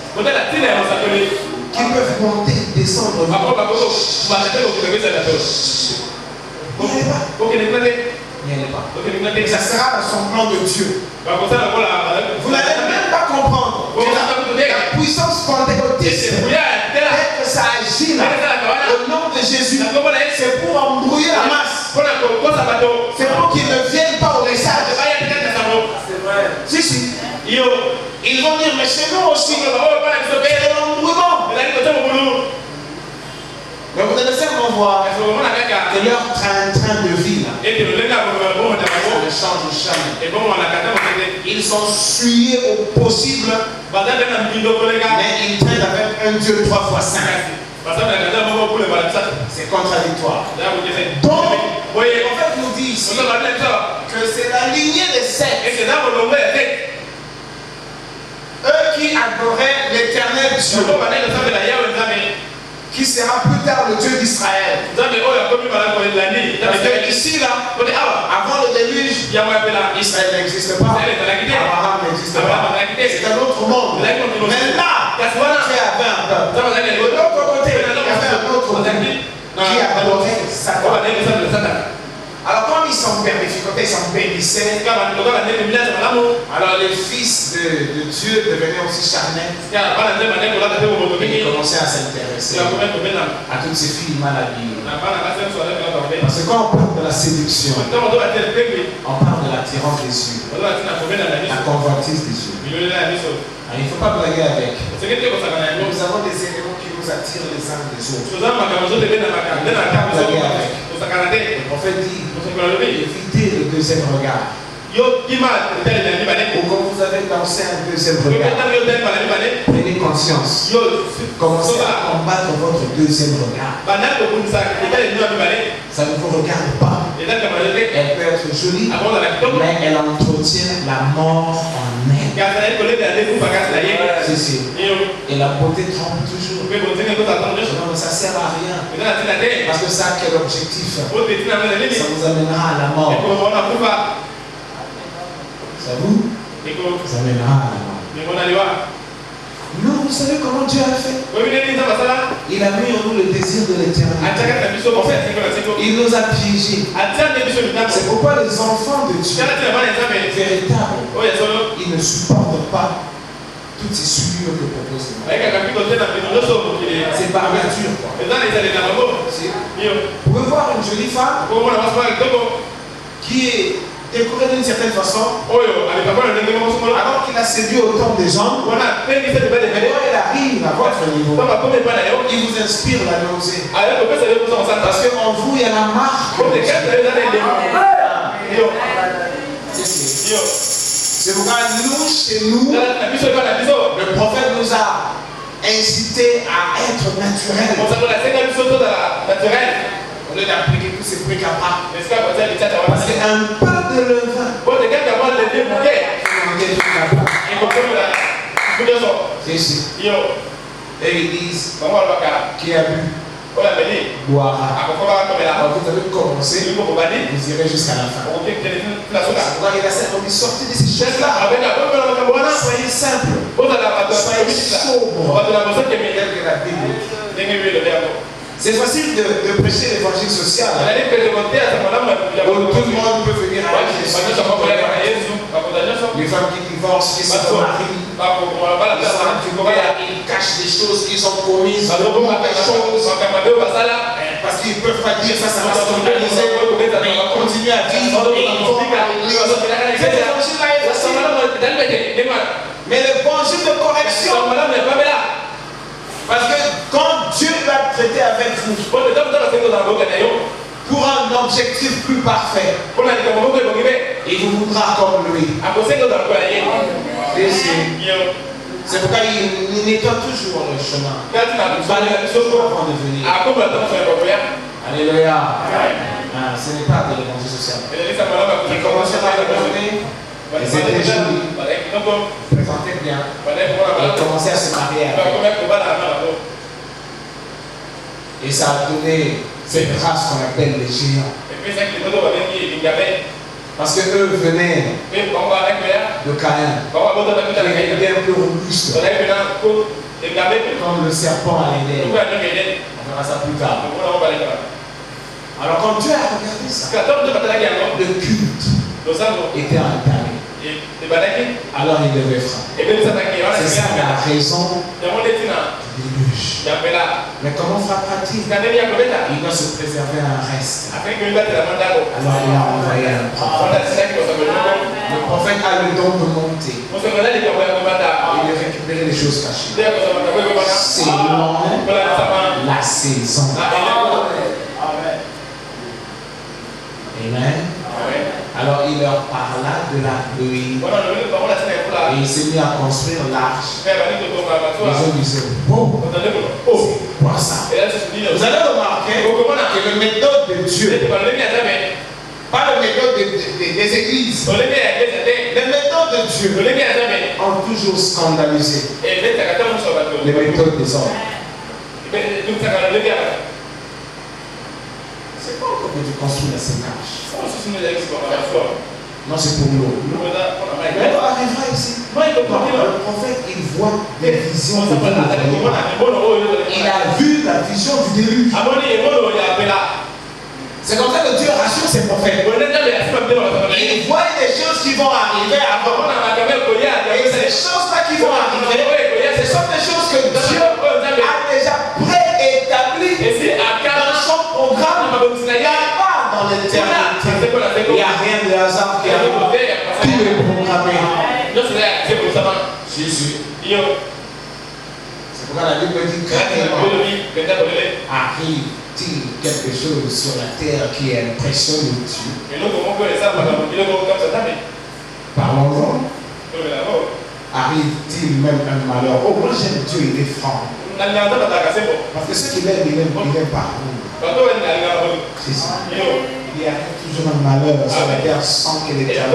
qui peuvent monter et descendre. N'y allez pas. Et ça sera dans son plan de Dieu. Vous n'allez même pas comprendre la puissance pentecôtiste. Dès que ça agit là, au nom de Jésus, c'est pour embrouiller la masse. C'est pour qu'ils ne viennent pas au message. C'est vrai. Si. Ils vont dire, mais chez nous aussi, c'est l'embrouillement. Mais vous devez seulement voir que leur train de vie là, ne change jamais. Ils sont suyés au possible, mais ils traînent avec un Dieu 3 fois 5. C'est contradictoire. Donc, en fait, nous dit ici que c'est la lignée des sept. Eux qui adoraient l'éternel Dieu, qui sera plus tard le Dieu d'Israël. Ici, là, avant le déluge, Israël n'existe pas. Abraham n'existe pas. C'est un autre monde. Mais là, Dieu avait un peuple. De l'autre côté, il y avait un autre monde qui adorait Satan. Alors quand ils sont purifiés, ils sont bénissés, alors les fils de Dieu devenaient aussi charnels. Et ils commençaient à s'intéresser à toutes ces filles mal habillées. Parce que quand on parle de la séduction, on parle de l'attirance des yeux, la convoitise des yeux. Alors, il ne faut pas blaguer avec. Nous avons des éléments qui nous nous attire les uns des autres. Le prophète dit, évitez le deuxième regard. Ou quand vous avez lancé un deuxième regard, prenez conscience. Commencez à combattre votre deuxième regard. Ça ne vous regarde pas. Elle peut être jolie, mais elle entretient la mort en elle. C'est sûr. Et la beauté trompe toujours. Non, mais ça ne sert à rien. Parce que ça a quel objectif? Ça vous amènera à la mort. Ça vous amènera à la mort. Non, vous savez comment Dieu a fait? Il a mis en nous le désir de l'éternité. Il nous a piégés. C'est pourquoi les enfants de Dieu véritables, ils ne supportent pas toutes ces souillures que propose le monde. C'est par nature. Vous pouvez voir une jolie femme qui est décorée d'une certaine façon, alors qu'il a séduit autant de gens. Quand elle arrive à votre niveau, il vous inspire la nausée. Parce qu'en vous, il y a la marque. C'est pourquoi nous, chez nous, le prophète nous a incité à être naturel. Au lieu d'appliquer tous ces trucs à part. Parce qu'un peu de levain. Et ils disent, qui a bu boira. Alors vous avez commencé, vous irez jusqu'à la fin. On dit sortez de ces choses-là. Soyez simple. Soyez sobre. C'est facile de prêcher l'évangile social. Où tout le monde peut venir à Jésus. Les femmes qui divorcent, qui se marient, ils cachent des choses qu'ils ont commises, parce qu'ils ne peuvent pas dire ça, ça va s'organiser. Mais ils continuent à vivre et ils vont à l'église. Mais l'évangile de correction, parce que quand Dieu va traiter avec vous pour un objectif plus parfait, il vous voudra comme lui. C'est pourquoi il nettoie toujours le chemin. Il va toujours avant de venir. Alléluia. Ce n'est pas de l'évangile social. Il commençait par regarder, ils étaient jolis, présentaient bien, et commençaient à se marier avec. Et ça a donné cette race qu'on appelle les géants. Parce qu'eux venaient de Caïn, qui était bien plus robuste, comme le serpent à l'Éden. On verra ça plus tard. Alors quand Dieu a regardé ça, le culte était entamé. Alors il devait frapper. C'est ça la raison du déluge. Mais comment frappera-t-il? Il doit se préserver un reste. Alors il a envoyé un prophète. Le prophète a le don de monter et de récupérer les choses cachées. C'est la saison. Amen. Alors il leur parla de la pluie. Et il s'est mis à construire l'arche. Les gens disaient, oh, c'est quoi ça? Vous allez remarquer que le méthode de Dieu, pas le méthode des églises, les méthodes de Dieu ont toujours scandalisé les méthodes des hommes. C'est pas encore que tu construis la sénage. Non, c'est pour l'eau. Mais on arrivera ici. Le prophète, il voit des visions de Dieu. Il a vu la vision du déluge. C'est comme ça que Dieu rassure ses prophètes. Il voit des choses qui vont arriver avant. Et ces choses-là qui vont arriver, ce sont des choses que Dieu a déjà préétablies dans son programme. Il n'y a pas dans l'éternité. Il n'y a rien de hasard qui arrive. Tout est programmé. Jésus. C'est C'est pourquoi la Bible dit carrément, arrive-t-il quelque chose sur la terre qui impressionne Dieu? Parlons-en. Arrive-t-il même un malheur? Oh, moi j'aime Dieu, il est franc. Parce que ce qu'il aime, il aime partout. C'est ça. Il y a toujours un malheur sur la terre sans que les gens.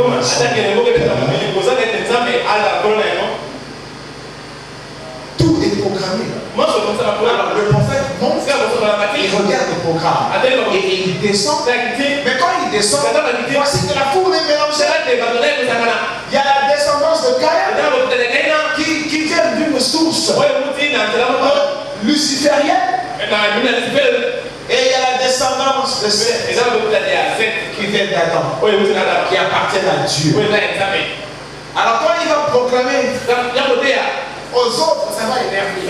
Tout est programmé. Alors le prophète monte, il regarde le programme et il descend. Mais quand il descend, voici que la foule est mélangée. Il y a la descendance de Caïn qui vient d'une source luciférienne. Et il y a la descendance de Seth qui vient d'Adam, qui appartient à Dieu. Alors quand il va proclamer aux autres, ça va énerver.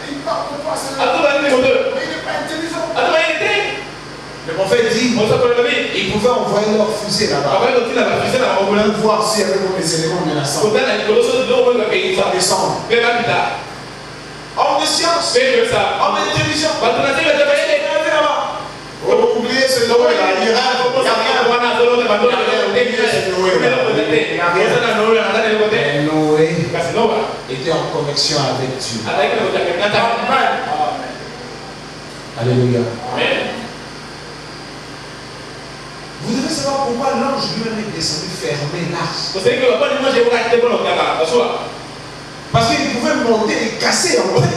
Il parle de toi, c'est mais il n'est pas intelligent. Le prophète dit, ils pouvaient envoyer leur fusée là-bas pour voir s'il y avait des éléments menaçants. Et ils vont descendre. Homme de science, homme intelligent. Oh, oubliez ce nom, il n'y a rien. Noé était en connexion avec Dieu. Alléluia. Vous devez savoir pourquoi l'ange lui-même est descendu fermer l'arche. Parce qu'ils pouvaient monter et casser en fait.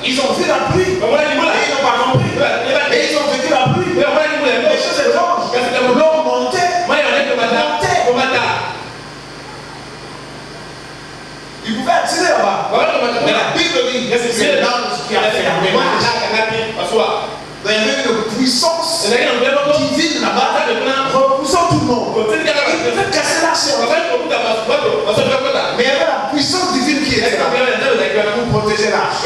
Ils ont vu la pluie. Et ils n'ont pas compris. Et ils ont vécu la pluie. Les choses étranges. L'eau montait. Ils pouvaient attirer là-bas. Mais la Bible dit que c'est l'ange qui a fermé l'arche. Il y avait une puissance divine là-bas, repoussant tout le monde. Il pouvait casser l'arche. Mais il y avait la puissance divine qui était là pour protéger l'arche.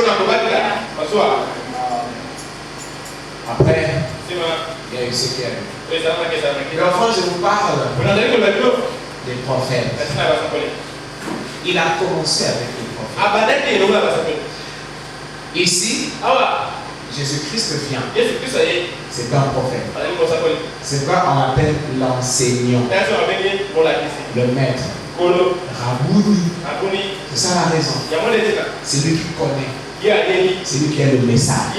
Après, il y a eu ce qu'il y a eu. Mais enfin, je vous parle des prophètes. Il a commencé avec les prophètes. Ici, Jésus-Christ vient. C'est un prophète. C'est quoi on appelle l'enseignant, le maître. Rabouni. C'est ça la raison. C'est lui qui connaît. C'est lui qui a le message.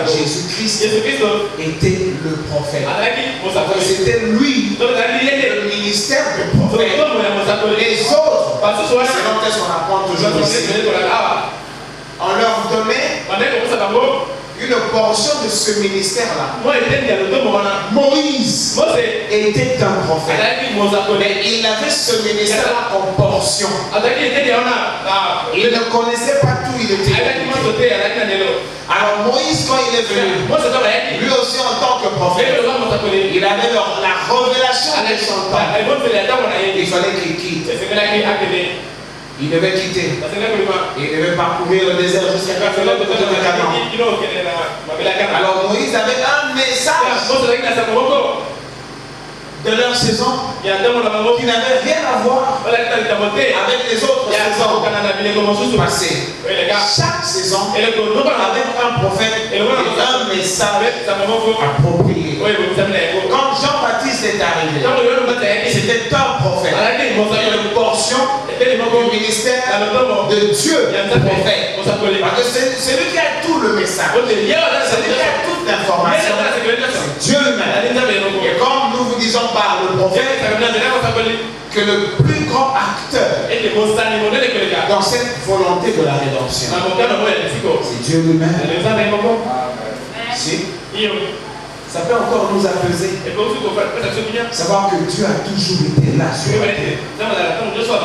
Jésus-Christ était le prophète. C'était lui le ministère du prophète. Les autres, selon ce qu'on apprend toujours ici, on leur donnait une portion de ce ministère-là. Moïse était un prophète. Mais il avait ce ministère-là en portion. Il ne connaissait pas tout, il était. Alors Moïse, quand il est venu, lui aussi en tant que prophète, il avait la révélation de son temps. Il fallait qu'il quitte. Il devait quitter. Il devait parcourir le désert jusqu'à la fin de Canaan. Alors Moïse avait un message de leur saison qui n'avait rien à voir avec les autres saisons passées. Chaque saison avait un prophète et un message approprié. Quand Jean-Baptiste est arrivé, c'était un prophète. Une portion du ministère de Dieu, prophète. Parce que c'est lui qui a tout le message. C'est lui qui a toute l'information. C'est Dieu lui-même. Et comme nous vous disons par le prophète, que le plus grand acteur dans cette volonté de la rédemption, c'est Dieu lui-même. Si. Ça peut encore nous apaiser. Savoir que Dieu a toujours été là sur la terre, en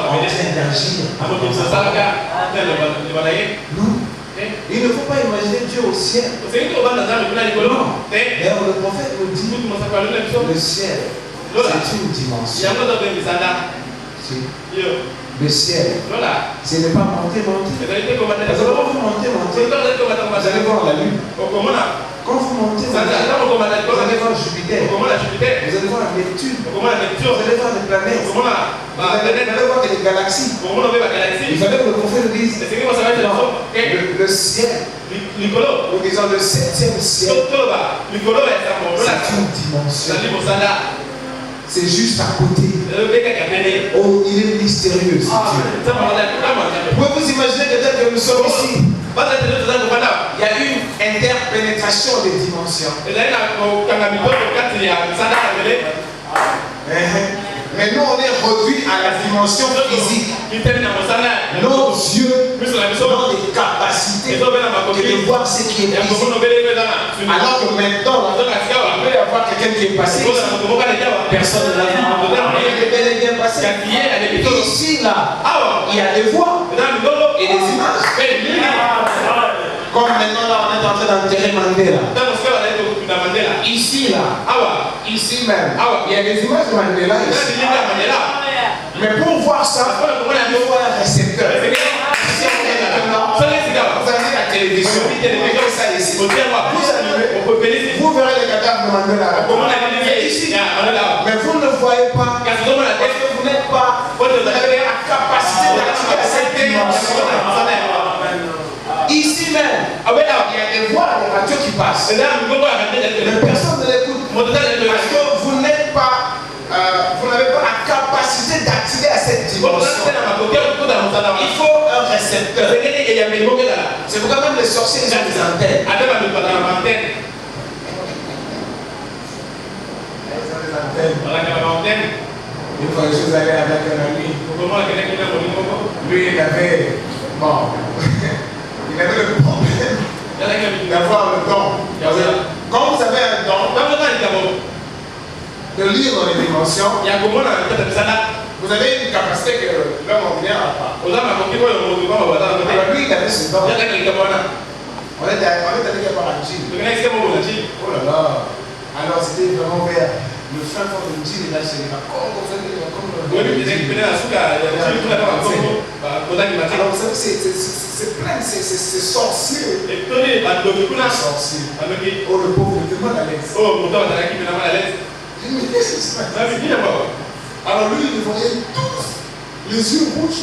train d'agir. Non. Il ne faut pas imaginer Dieu au ciel. Non. D'ailleurs, le prophète nous dit le ciel, c'est une dimension. le ciel, ce n'est pas monter. Parce que quand vous montez, vous allez voir la lune. Quand vous montez, vous allez voir Jupiter. Vous allez voir Neptune. Vous allez voir les planètes. Vous allez voir les galaxies. Il fallait que le prophète le dise. Le ciel, nous disons le 7e ciel, c'est une dimension. C'est juste à côté. Oh, il est mystérieux, ce Dieu. Vous pouvez vous imaginer que tel que nous sommes ici, il y a une interpénétration des dimensions. Mais nous, on est réduit à la dimension physique. Nos yeux ont des capacités de voir ce qui est visible. Alors que maintenant, il peut y avoir quelqu'un qui est passé. Personne ne l'a vu. Il est bel et bien passé. Ici, là, il y a des voix et des images. Comme maintenant, là, on est en train d'enterrer Mandela. Ici, là, ici même, il y a des images de Mandela ici. Mais pour voir ça, il faut un récepteur. Si on est là, vous avez la télévision, ça ici. Vous verrez les cadavres de Mandela. Ici. Mais vous ne voyez pas parce que vous n'êtes pas, vous avez la capacité d'activer cette dimension. Ici même, il y a des voix, des radios qui passent. Mais personne ne l'écoute. Parce que vous n'êtes pas, vous n'avez pas la capacité d'activer à cette dimension. Il faut un récepteur. C'est pourquoi même les sorciers ils ont des antennes. Une fois, je suis allé avec un ami. Lui, il avait. Bon. Il avait le problème d'avoir le don. Quand vous avez un don de lire dans les dimensions, vous avez une capacité que l'homme ordinaire n'a pas. Alors lui, il avait ce don. On est allé voir un gym. Oh là là. Alors c'était vraiment vers le fin fond de gym. Et là, c'est alors vous savez, c'est plein, c'est sorcier. Sorcier. Oh, le pauvre, il était mal à l'aise. Je me dis, qu'est-ce qui se passe? Alors lui, il voyait tous les yeux rouges.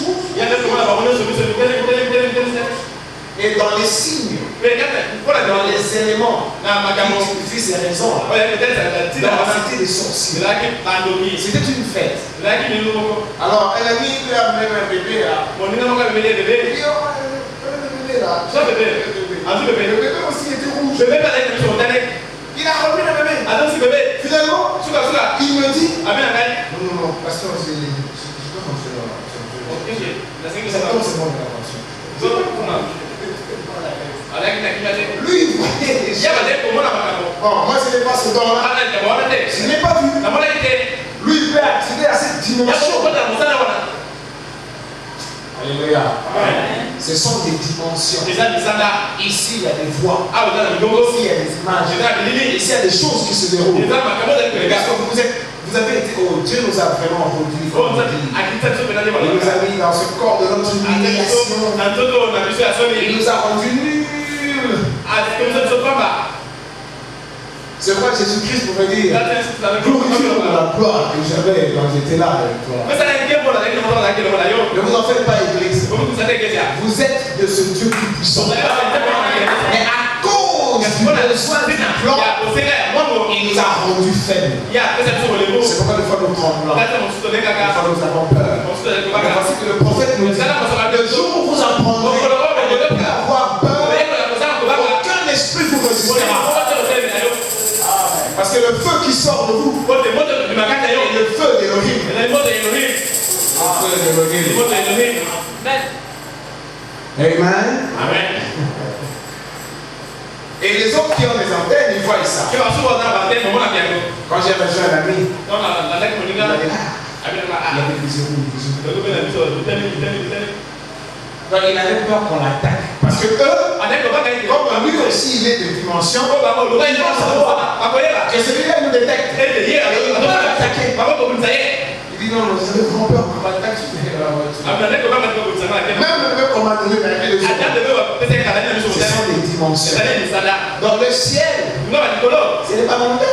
Et dans les signes, dans les éléments qui diffusent les raisons, c'était des sorciers. C'était une fête. Alors, elle a mis, il a amené un bébé là. Il dit, oh, le bébé là. Le bébé aussi était rouge. Il a remis le bébé. Finalement, il me dit, non, pasteur, je dois rentrer là. C'est bon, lui, il voyait déjà. Bon, moi, je n'ai pas ce don-là. Je n'ai pas vu. Lui, il peut accéder à cette dimension. Alléluia. Ce sont des dimensions. Ici, il y a des voix. Ici, il y a des images. Ici, il y a des choses qui se déroulent. Parce que vous avez été. Oh, Dieu nous a vraiment rendu. Il nous a mis dans ce corps de notre humiliation. Il nous a rendu nuls. C'est vrai que Jésus-Christ pouvait dire glorifiez la gloire que j'avais quand j'étais là avec toi. Ne vous en faites pas, Église. Vous êtes de ce Dieu qui puissant. Mais à cause du besoin de la gloire, il nous a rendus faibles. C'est pourquoi des fois nous tremblons. Des fois nous avons peur. Mais voici que le prophète nous dit le jour où vous apprendrez à ne plus avoir peur, aucun esprit vous résistera. Parce que le feu qui sort de vous est le feu d'Élohim. Amen. Et les autres qui ont des antennes, ils voient ça. Quand j'ai rejoint un ami, il m'a dit, il avait des yeux. Donc il avait peur qu'on l'attaque. Parce que eux, comme lui aussi il est de dimension, ils vont savoir que celui-là nous détecte. Et ils vont l'attaquer. dit non, vous avez vraiment peur qu'on va taxer la voiture. Même le commandant de la vie de ce sont des dimensions. Dans le ciel, ce n'est pas monté.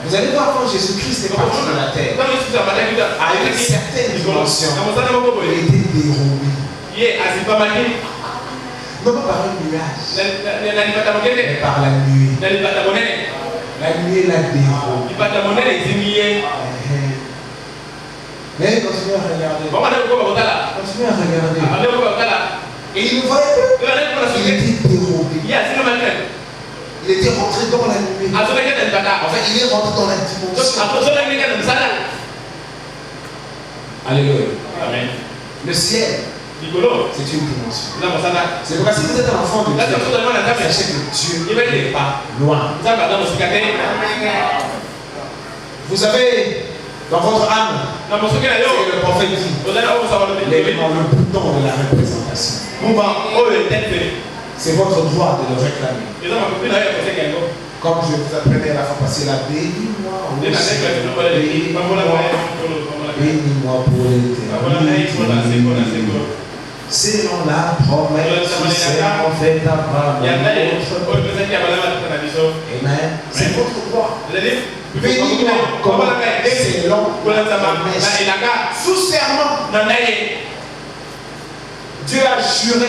Vous allez voir quand Jésus-Christ est parti dans la terre, à une certaine dimension, il était dérobé. Non pas par un nuage, mais par la nuée. La nuée l'a dérobé. Mais continuez à regarder. Continuez à regarder. Et il ne voyait plus. Il était dérobé. Il était rentré dans la nuée. En fait, il est rentré dans la dimension. Alléluia. Amen. Le ciel, c'est une dimension. C'est pourquoi si vous êtes un enfant de Dieu, sachez que Dieu n'est pas loin. Vous avez dans votre âme, c'est le prophète dit, l'élément, le bouton de la représentation. C'est votre droit de le réclamer. Comme je vous apprenais la fois passée, la bénis-moi pour l'éternité. Selon la promesse qui s'est faite à Abraham. Amen. C'est votre droit. Bénis-moi comme selon la promesse. Sous serment. Dieu a juré.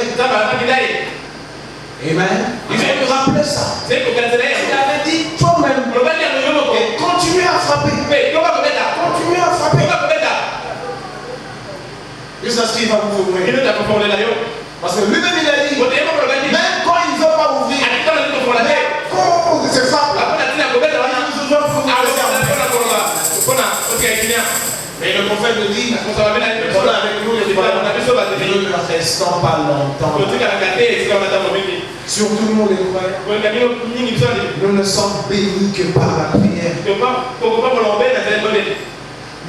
Amen. Il faut nous rappeler ça. Il avait dit toi-même. Et continuez à frapper. Continuez à frapper. Jusqu'à ce qu'il va vous ouvrir. Parce que lui-même il a dit, même quand il ne veut pas ouvrir, quand il se frappe, mais le prophète me dit, nous sommes avec nous, nous ne restons pas longtemps. Surtout nous les croyants, nous ne sommes bénis que par la prière.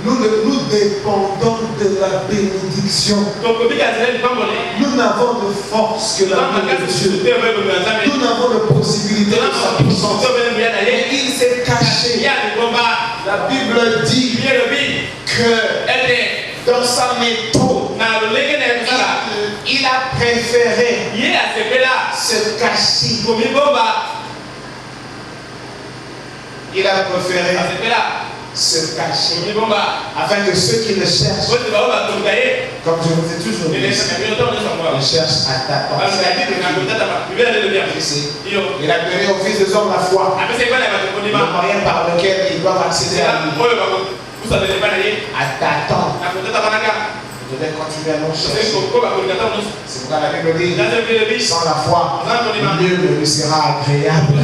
Nous dépendons de la bénédiction. Nous n'avons de force que la main de Dieu. Nous n'avons de possibilité de sa puissance. Et il s'est caché. La Bible dit que dans sa méthode, il a préféré se cacher. Il a préféré se cacher afin que ceux qui le cherchent, comme je vous ai toujours dit, le cherchent à t'attendre. Il a donné au Fils des hommes la foi, le moyen par lequel ils doivent accéder à lui. À t'attendre. Je vais continuer à nous chercher. C'est pourquoi la Bible dit, sans la foi, Dieu ne lui sera agréable.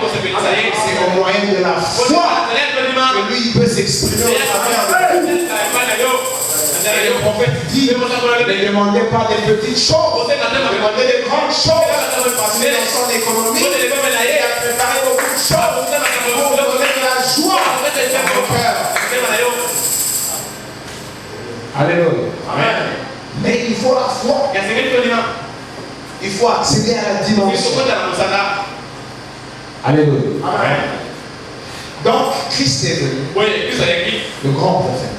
C'est au moyen de la foi que lui peut s'exprimer au travers de nous. Et le prophète dit, ne demandez pas des petites choses, demandez des grandes choses. Parce que dans son économie, il a préparé beaucoup de choses pour donner de la joie dans vos cœurs. Alléluia. Amen. Mais il faut la foi. Il faut accéder à la dimension. Alléluia. Amen. Donc, Christ est venu. Le grand prophète.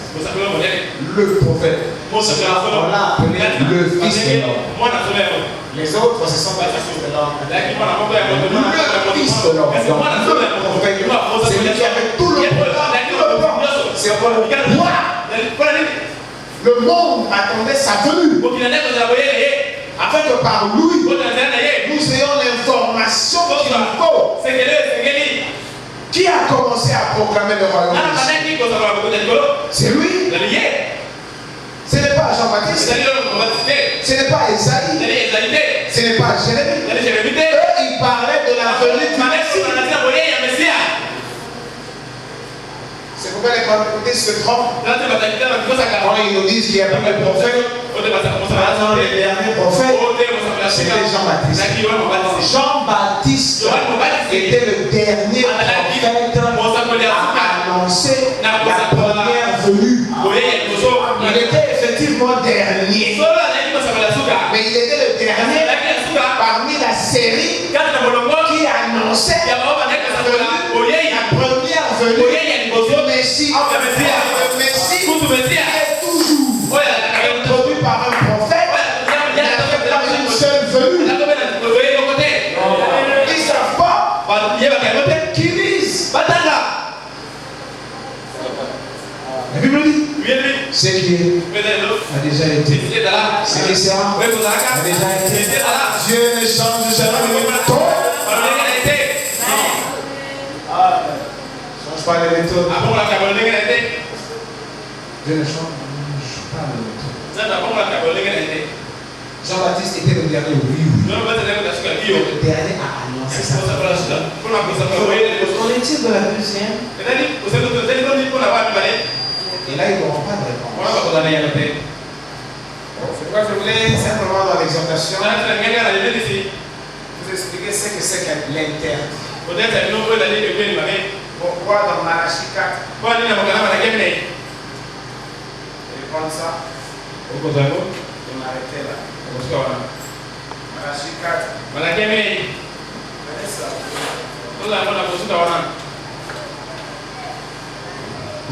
Le prophète. On l'a appelé le Fils de l'homme. Les autres, ce sont pas les fils de l'homme. Le Fils de l'homme. Le prophète, c'est lui qui avait tout le pouvoir. C'est pour le pouvoir. Le monde attendait sa venue. Afin que par lui, nous ayons l'information qu'il nous faut. Qui a commencé à proclamer le royaume? C'est lui. Ce n'est pas Jean-Baptiste. Ce n'est pas Esaïe. Ce n'est pas Jérémie. Eux, ils parlaient de la venue du Messie. C'est pourquoi les prophètes se trompent. Quand ils nous disent qu'il y a plus de prophètes, maintenant les derniers prophètes, c'était Jean-Baptiste. Jean-Baptiste était le dernier prophète à annoncer la première venue. Il était effectivement dernier. Mais il était le dernier parmi la série qui annonçait la première venue. Messie, le Messie est toujours introduit par un prophète. Il n'a pas une seule venue. Ils ne savent pas qu'ils lisent. La Bible dit, c'est qui a déjà été. C'est qui ça a déjà été. Dieu ne change jamais de méthode. Change pas les méthodes. Dieu ne change pas les méthodes. Jean-Baptiste était le dernier, oui. Le dernier à annoncer ça. On est-il de la deuxième? Et là, ils n'auront pas de réponse. C'est pourquoi je voulais simplement dans l'exhortation vous expliquer ce que c'est que l'interdit. Pourquoi dans Malachie 4? Je vais prendre ça. Je vais m'arrêter là. Malachie 4. Prenez ça.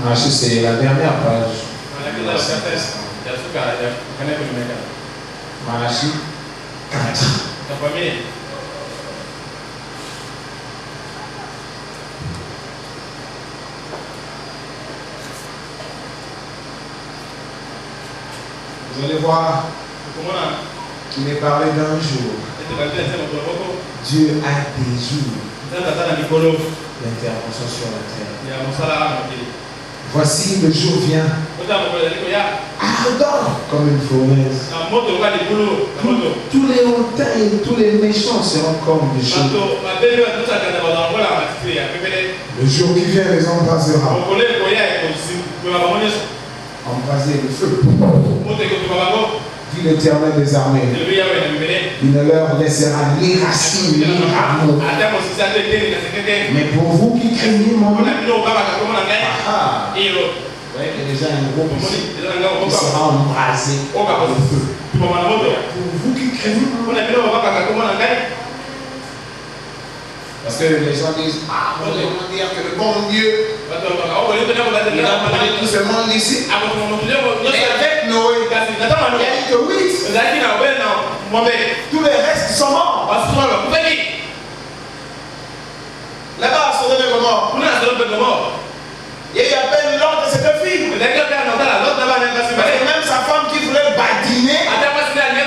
Malachie, c'est la dernière page. Malachie 4. Vous allez voir qu'il est parlé d'un jour. Dieu a des jours d'intervention sur la terre. Voici le jour vient, ardent comme une fournaise. Tous les hautains et tous les méchants seront comme des chevaux. Le jour qui vient les embrasera. Embraser le feu. Dit l'Éternel des armées. Il ne leur laissera ni racine ni rameau. Mais pour vous qui craignez mon nom, il y a déjà un groupe ici qui sera embrasé par le feu. Pour vous qui craignez mon nom. Parce que les gens disent, on va dire que le bon Dieu, il a appelé tout ce monde ici. Et avec Noé, il a dit que oui, tous les restes sont morts. Là-bas, à Sodome et Gomorrhe, il y a eu à peine l'ordre de cette fille. Même sa femme qui voulait badiner,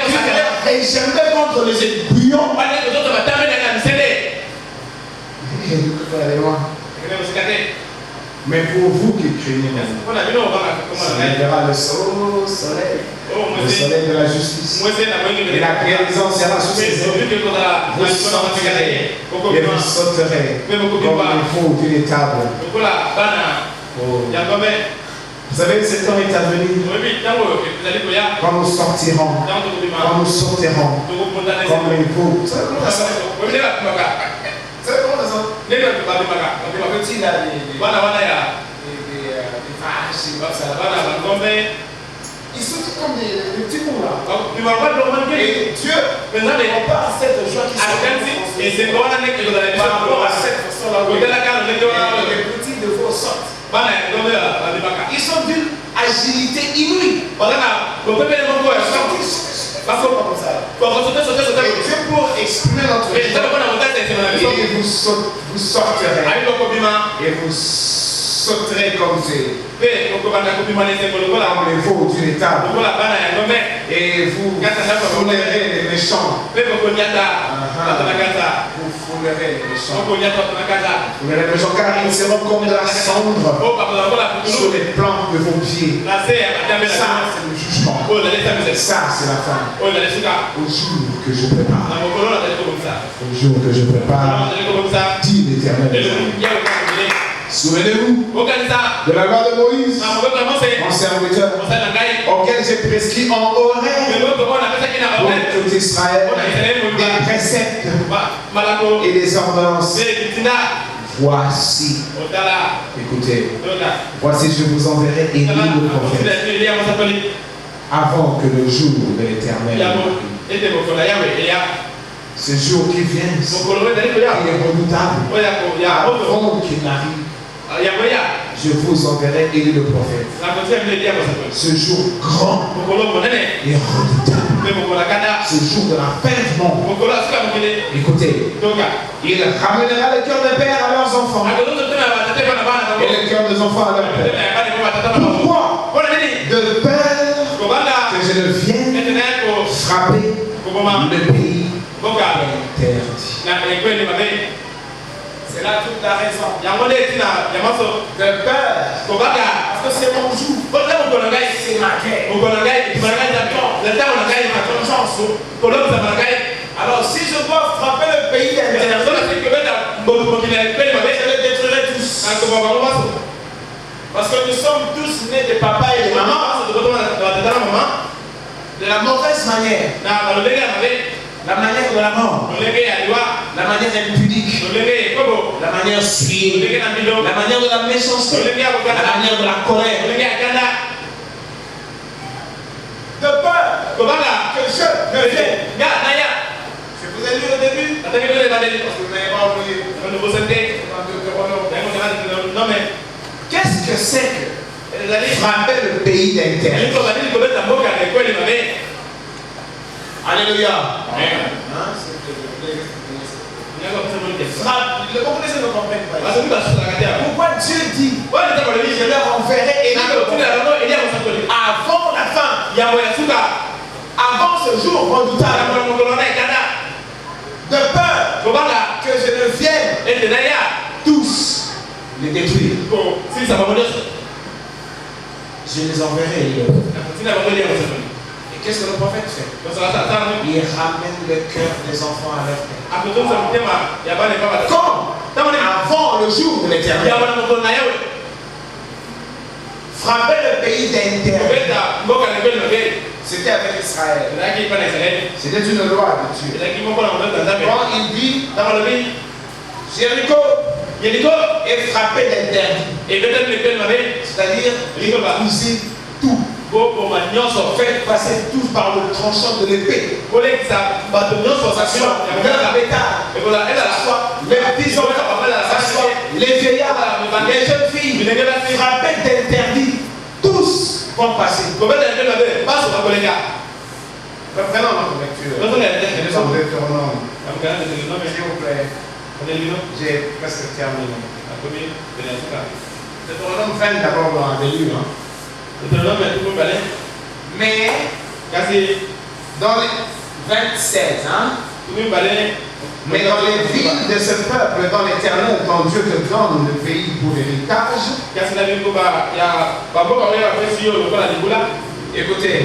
qui voulait régerber contre les ébouillons. Mais pour vous qui craignez, ça lèvera le soleil, le soleil de la justice. Et la guérison sera sous ses ailes. Vous sortirez et vous sauterez comme il faut d'une table. Vous savez, ce temps est à venir. Quand nous sortirons, quand nous sauterons comme il faut. Vous savez comment ça? Le petit là, des ils sont comme des petits mots là. Et Dieu n'a pas cette joie qui se par rapport à cette façon là. Les petits de vos sortes. Ils sont d'une agilité inouïe. C'est pour exprimer notre joie. Et vous sortirez. Et vous sauterez comme c'est. Comme les veaux d'une étable. Et vous foulerez les méchants. Vous foulerez les méchants. Foulerez les méchants car ils seront comme de la cendre sur les plantes de vos pieds. Ça, c'est le jugement. Ça, c'est la fin. Au jour que je prépare. Au jour que je prépare, dit l'Éternel. Souvenez-vous de la loi de Moïse, mon serviteur, auquel j'ai prescrit en Horeb pour tout Israël des préceptes et des ordonnances. Voici, écoutez, voici je vous enverrai Élie le prophète avant que le jour de l'Éternel arrive. Ce jour qui vient, il est redoutable. Avant qu'il n'arrive, je vous enverrai Élie le prophète. Ce jour grand et redoutable. Ce jour de la fin du monde. Écoutez, il ramènera le cœur des pères à leurs enfants et le cœur des enfants à leurs pères. Pourquoi? De peur que je ne vienne frapper le pays interdit. C'est là toute la raison. De peur. Parce que c'est mon jour. C'est ma guerre. Alors si je dois frapper le pays interdit, je les détruirai tous. Parce que nous sommes tous nés de papa et de maman de la mauvaise manière. La manière de la mort, la manière impudique, la manière suivre, la manière de la méchanceté, la manière de la colère. De peur que je ne vienne. Je vous ai lu au début, parce que vous n'avez pas oublié. Non mais, qu'est-ce que c'est que frapper le pays d'interdit? Alléluia. Amen. Le communiste ne comprend pas. Pourquoi Dieu dit je leur enverrai avant la fin, avant ce jour redoutable, de peur que je ne vienne tous les détruire. Je les enverrai. Qu'est-ce que le prophète fait? Il ramène le cœur des enfants à leur père. Comme avant le jour de l'éternel. Frapper le pays d'interdit. C'était avec Israël. C'était une loi de Dieu. Quand il dit Jéricho est frappé d'interdit. C'est-à-dire épouser tout. Faites passer tous par le tranchant de l'épée. Les petits enfants, les vieillards, les jeunes filles, frappés d'interdit, tous vont passer. Prenons notre lecture. S'il vous plaît. J'ai presque terminé. Deutéronome 20 d'abord dans le livre. Mais dans les 26, mais dans les villes de ce peuple, dans l'Éternel, ton Dieu te donne le pays pour l'héritage. Écoutez,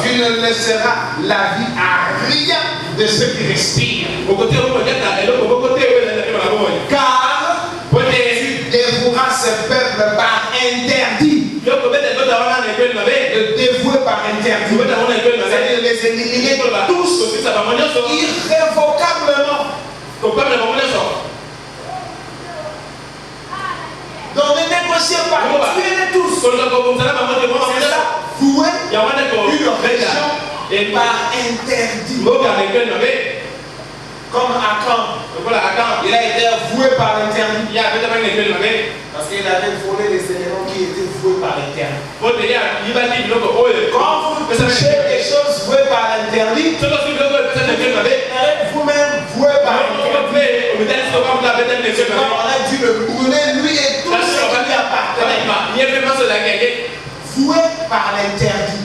tu ne laisseras la vie à rien de ceux qui respirent. Car tu dévoueras ce peuple par interdit. Le dévouer par interdit. C'est-à-dire les éliminer tous irrévocablement. Donc ne négociez pas, tuez-les tous. C'est ça, vouer une région par interdit. Comme Akan, il a été voué par interdit. Parce qu'il avait volé les éléments qui étaient voués par interdit. Quand vous touchez des choses vouées par interdit, vous-même voué par interdit. On a dû le brûler, lui et tout ce qui lui appartenait. Voué par l'interdit.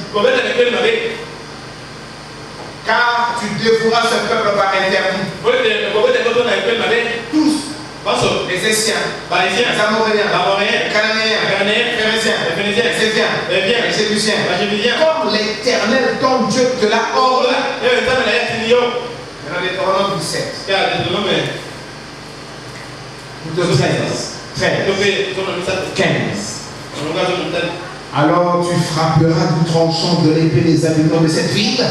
Car tu dévoueras ce peuple par interdit. Tous. Les Essiens, les Amoréens, les Cananéens, les Phérésiens, les Éviens, les Jébusiens. Comme l'Éternel, ton Dieu, te l'a ordonné. Dans Deutéronome 17. 15. Alors tu frapperas du tranchant de l'épée les habitants de cette ville.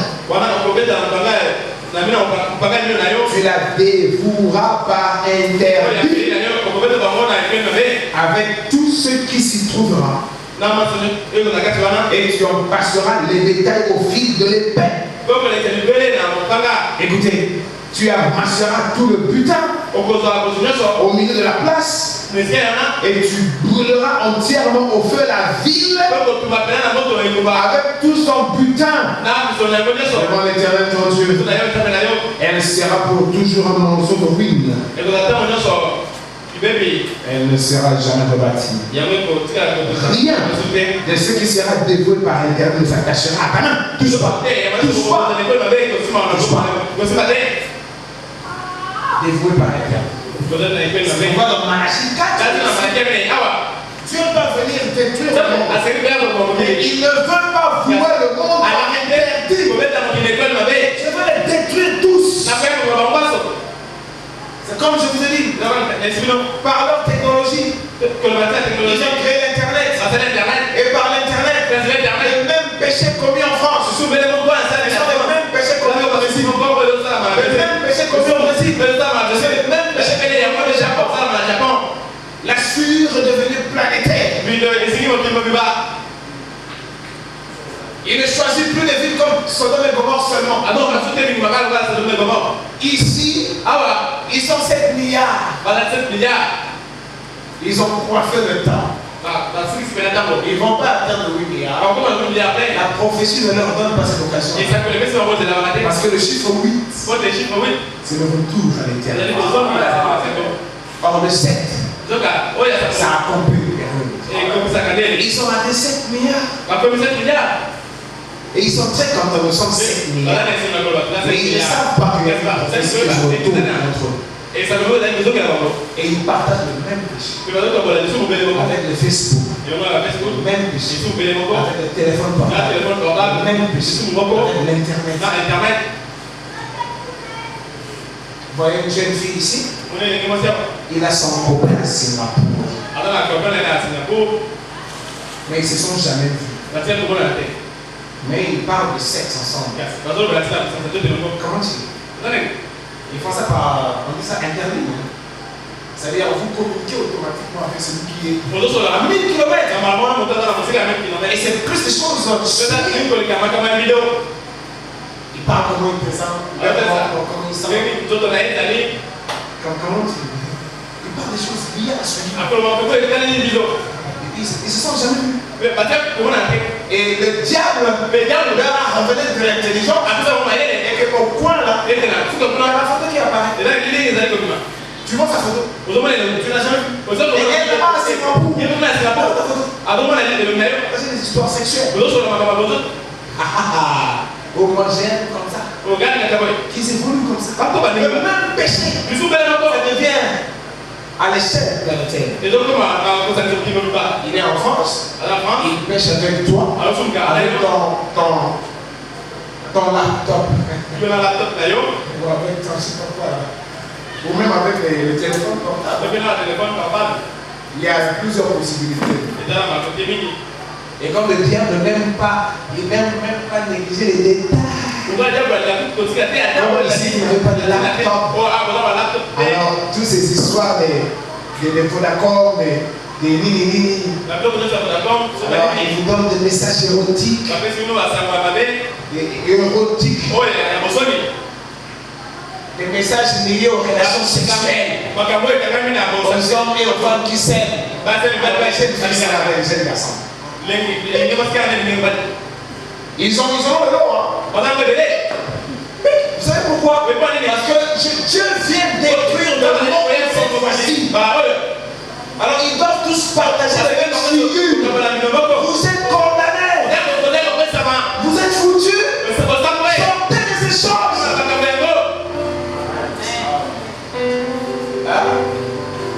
Tu la dévoueras par interdit avec tout ce qui s'y trouvera. Et tu en passeras les bétails au fil de l'épée. Écoutez, tu amasseras tout le butin au milieu de la place. Et tu brûleras entièrement au feu la ville avec tout son butin devant l'Éternel ton Dieu. Elle sera pour toujours un morceau de ruine. Elle ne sera jamais rebâtie. Rien de ce qui sera dévoué par l'Éternel ne s'attachera à ta main. Touche pas. Touche pas. Dévoué par l'Éternel. On va dans Malachie 4. Dieu va venir détruire le monde. Mais il ne veut pas vouer le monde à l'interdit. Je veux les détruire tous. C'est comme je vous ai dit, par leur technologie, ils ont créé l'Internet. Et par l'Internet, les mêmes péchés commis en France, ce sont les mêmes péchés commis au Brésil, les mêmes péchés commis au Brésil, les mêmes péchés commis au Japon. La sueur est devenue planétaire. Il ne choisit plus des villes comme Sodome et Gomorrhe seulement. Ici, ils sont 7 milliards. Ils ont coiffé le temps. Ils ne vont pas atteindre 8 milliards. La prophétie ne leur donne pas cette occasion. Parce que le chiffre 8, c'est le retour à l'Éternel. Or le 7, ça accomplit le Père. Ils sont à 7 milliards. Et ils sont très contents, nous sommes 7 milliards. Mais ils ne savent pas qu'il y a une prophétie qui retourne contre eux. Et ils partagent le même péché. Avec le Facebook. Le même péché. Avec le téléphone portable. Le même péché. Avec l'Internet. Vous voyez une jeune fille ici? Il a son copain à Singapour. Mais ils ne se sont jamais vus. Mais ils parlent de sexe ensemble. Comment tu dis? Ils font ça par, on dit ça interdit. C'est-à-dire, vous communiquez automatiquement avec celui qui est à 1000 km. Et c'est plus des choses. Ils parlent comment ils présentent. Comment ils sentent. Comment tu dis? Ils parlent des choses liées à celui. Ils se sont jamais vus. Et le diable leur a révélé de l'intelligence. Et qu'au coin là, il y a la photo qui apparaît. Tu vois sa photo? Tu l'as jamais vue? Et elle là-bas, c'est pas vous. C'est des histoires sexuelles. Oh, moi j'aime comme ça. Qui s'évolue comme ça. Le même péché. Ça devient à l'échelle planétaire. Il est en France, il pêche avec toi, avec ton laptop, ou avec ton je sais pas quoi, ou même avec le téléphone portable. Il y a plusieurs possibilités. Et comme le diable n'aime pas, il n'aime même pas négliger les détails. Ici, il ne veut pas de laptop. Alors, toutes ces histoires des Vodacom, des nini. Alors, il vous donne des messages érotiques. Des messages liés aux relations sexuelles. Aux hommes et aux femmes qui s'aiment. Ils ont le lot. Vous savez pourquoi? Parce que Dieu vient détruire le monde cette fois-ci. Alors ils doivent tous partager le même figure. Vous êtes condamnés. Vous êtes foutus. Sortez de ces choses.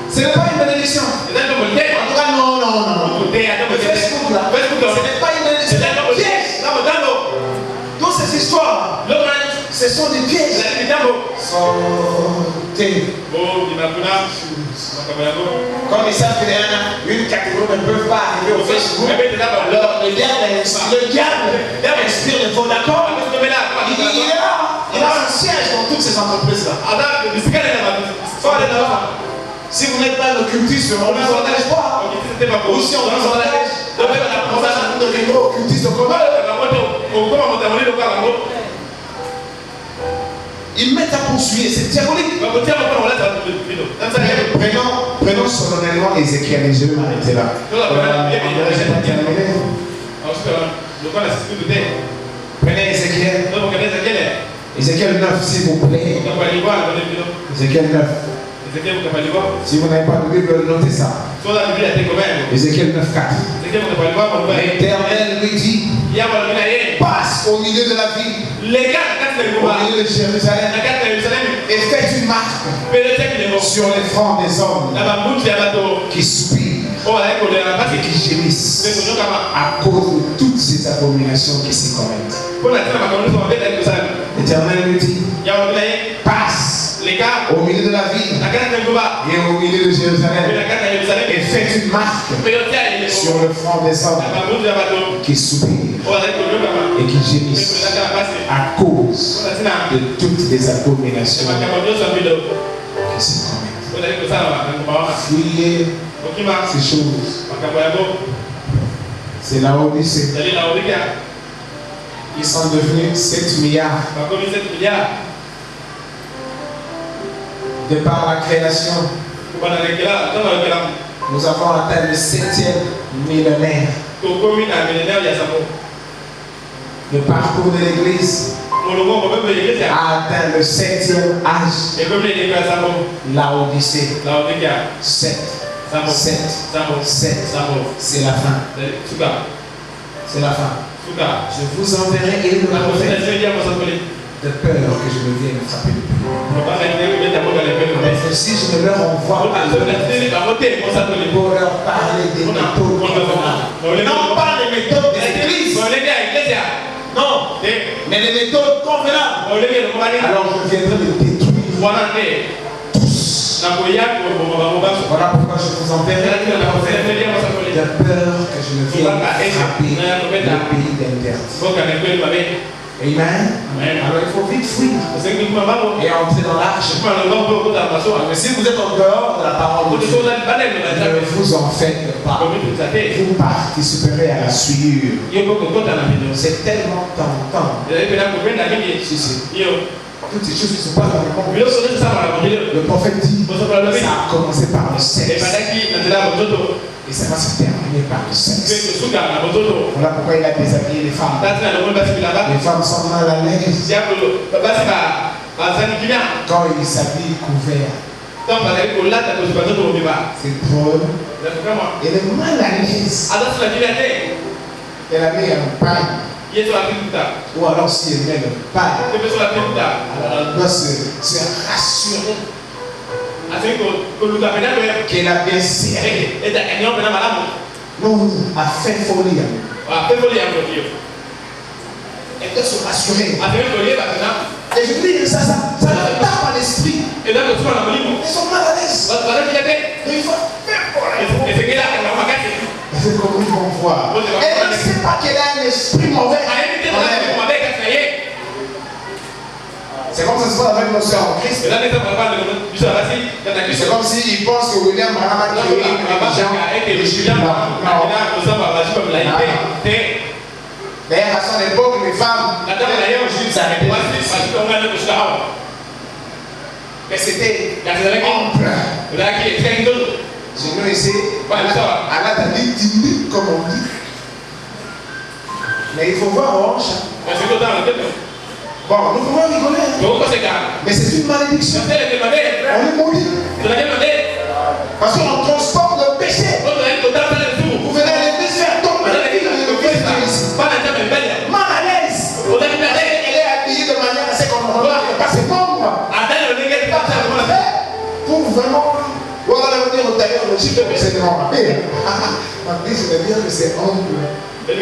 Ce n'est pas une bénédiction. En tout cas, non. Facebook là, ce n'est pas une bénédiction. C'est un piège. Toutes ces histoires, ce sont des pièges. Sortez. Comme ils savent qu'il y a une catégorie ne peut pas arriver au Facebook, le diable inspire les faux d'accord. Il a un siège dans toutes ces entreprises-là. Si vous n'êtes pas occultiste, on ne vous engage pas. Ou si on vous engage, on va de niveau occultiste au commun. Ils mettent à poursuivre, c'est diabolique. Prenons solennellement Ézéchiel et je vais m'arrêter là. Prenez Ézéchiel. Ézéchiel 9, s'il vous plaît. Ézéchiel 9. Si vous n'avez pas de Bible, notez ça. Ézéchiel 9, 4. L'Éternel lui dit, passe au milieu de la ville, au milieu de Jérusalem, et fais une marque sur les fronts des hommes qui soupirent et qui gémissent à cause de toutes ces abominations qui s'y commettent. L'Éternel lui dit, passe au milieu de la ville et au milieu de Jérusalem et fais une marque sur le front des hommes qui soupirent et qui gémissent à cause de toutes les abominations qui s'y commettent. Fuyez ces choses. C'est la Odyssée. Ils sont devenus 7 milliards. De par la création, nous avons atteint le 7e millénaire. Le parcours de l'Église a atteint le 7e âge. La Odyssée. 7. 7. 7. C'est la fin. C'est la fin. Je vous enverrai et le prophète de peur que je ne vienne frapper le pays. Mais si je ne leur envoie pas pour leur parler des méthodes convenables. Non pas les méthodes de l'Église. Non, mais les méthodes convenables. Alors je viendrai les détruire. Voilà pourquoi je vous enverrai de peur que je ne vienne frapper le pays d'interdit. Amen. Alors il faut vite fuir et entrer dans l'arche. Mais si vous êtes en dehors de la parole de Dieu, ne vous en faites pas. Vous participerez à la souillure. C'est tellement tentant. Si. Toutes ces choses qui se passent dans le monde. Le prophète dit, ça a commencé par le sexe. Et ça va se terminer par le sexe. Voilà pourquoi il a déshabillé les femmes. Les femmes sont mal à l'aise quand ils s'habillent couverts. C'est drôle. Elle est mal à l'aise. Elle a mis un pain. Ou alors si elle met le pain, alors elle doit se rassurer qu'elle a bien serré. Non, a fait folie. Elle doit se rassurer. Et je dis, ça ne tape à l'esprit. Ils sont mal à l'aise. Il faut faire pour les c'est comme ils vont voir. Elle ne sait pas qu'elle a un esprit mauvais. C'est comme ça se passe avec nos soeurs en Christ. C'est comme s'ils pensent que William Branham a créé une religion. D'ailleurs, à son époque, les femmes s'arrêtaient. Mais c'était ample. Je nous essaie, Allah t'a dit 10 minutes comme on dit. Mais il faut voir Orange. Bon, nous pouvons rigoler. Mais c'est une malédiction. On est maudit. Parce qu'on transporte le péché. Vous venez les faire tomber. Mal à l'aise. Elle est habillée de manière à ce qu'on ne remarque pas ses membres. Pour vraiment. Voilà, on va dire au tailleur, le chiffre, c'est de mon papier. Ma vie, je veux dire que c'est humble. J'ai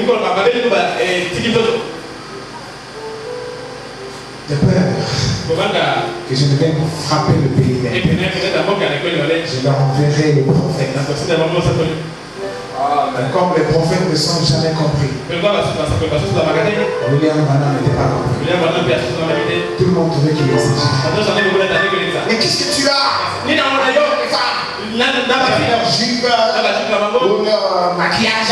peur que je ne vienne frapper le pays. Je leur enverrai le prophète. Comme les prophètes ne sont jamais compris. William Branham n'était pas compris. Tout le monde trouvait qu'il exagérait. Mais qu'est-ce que tu as? Leur jupe, ou leur maquillage.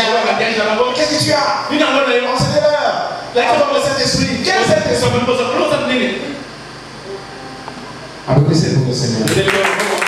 Qu'est-ce que tu as? Enseignez-leur. La forme de cet esprit. Quel est cet esprit? Applaudissez pour le Seigneur.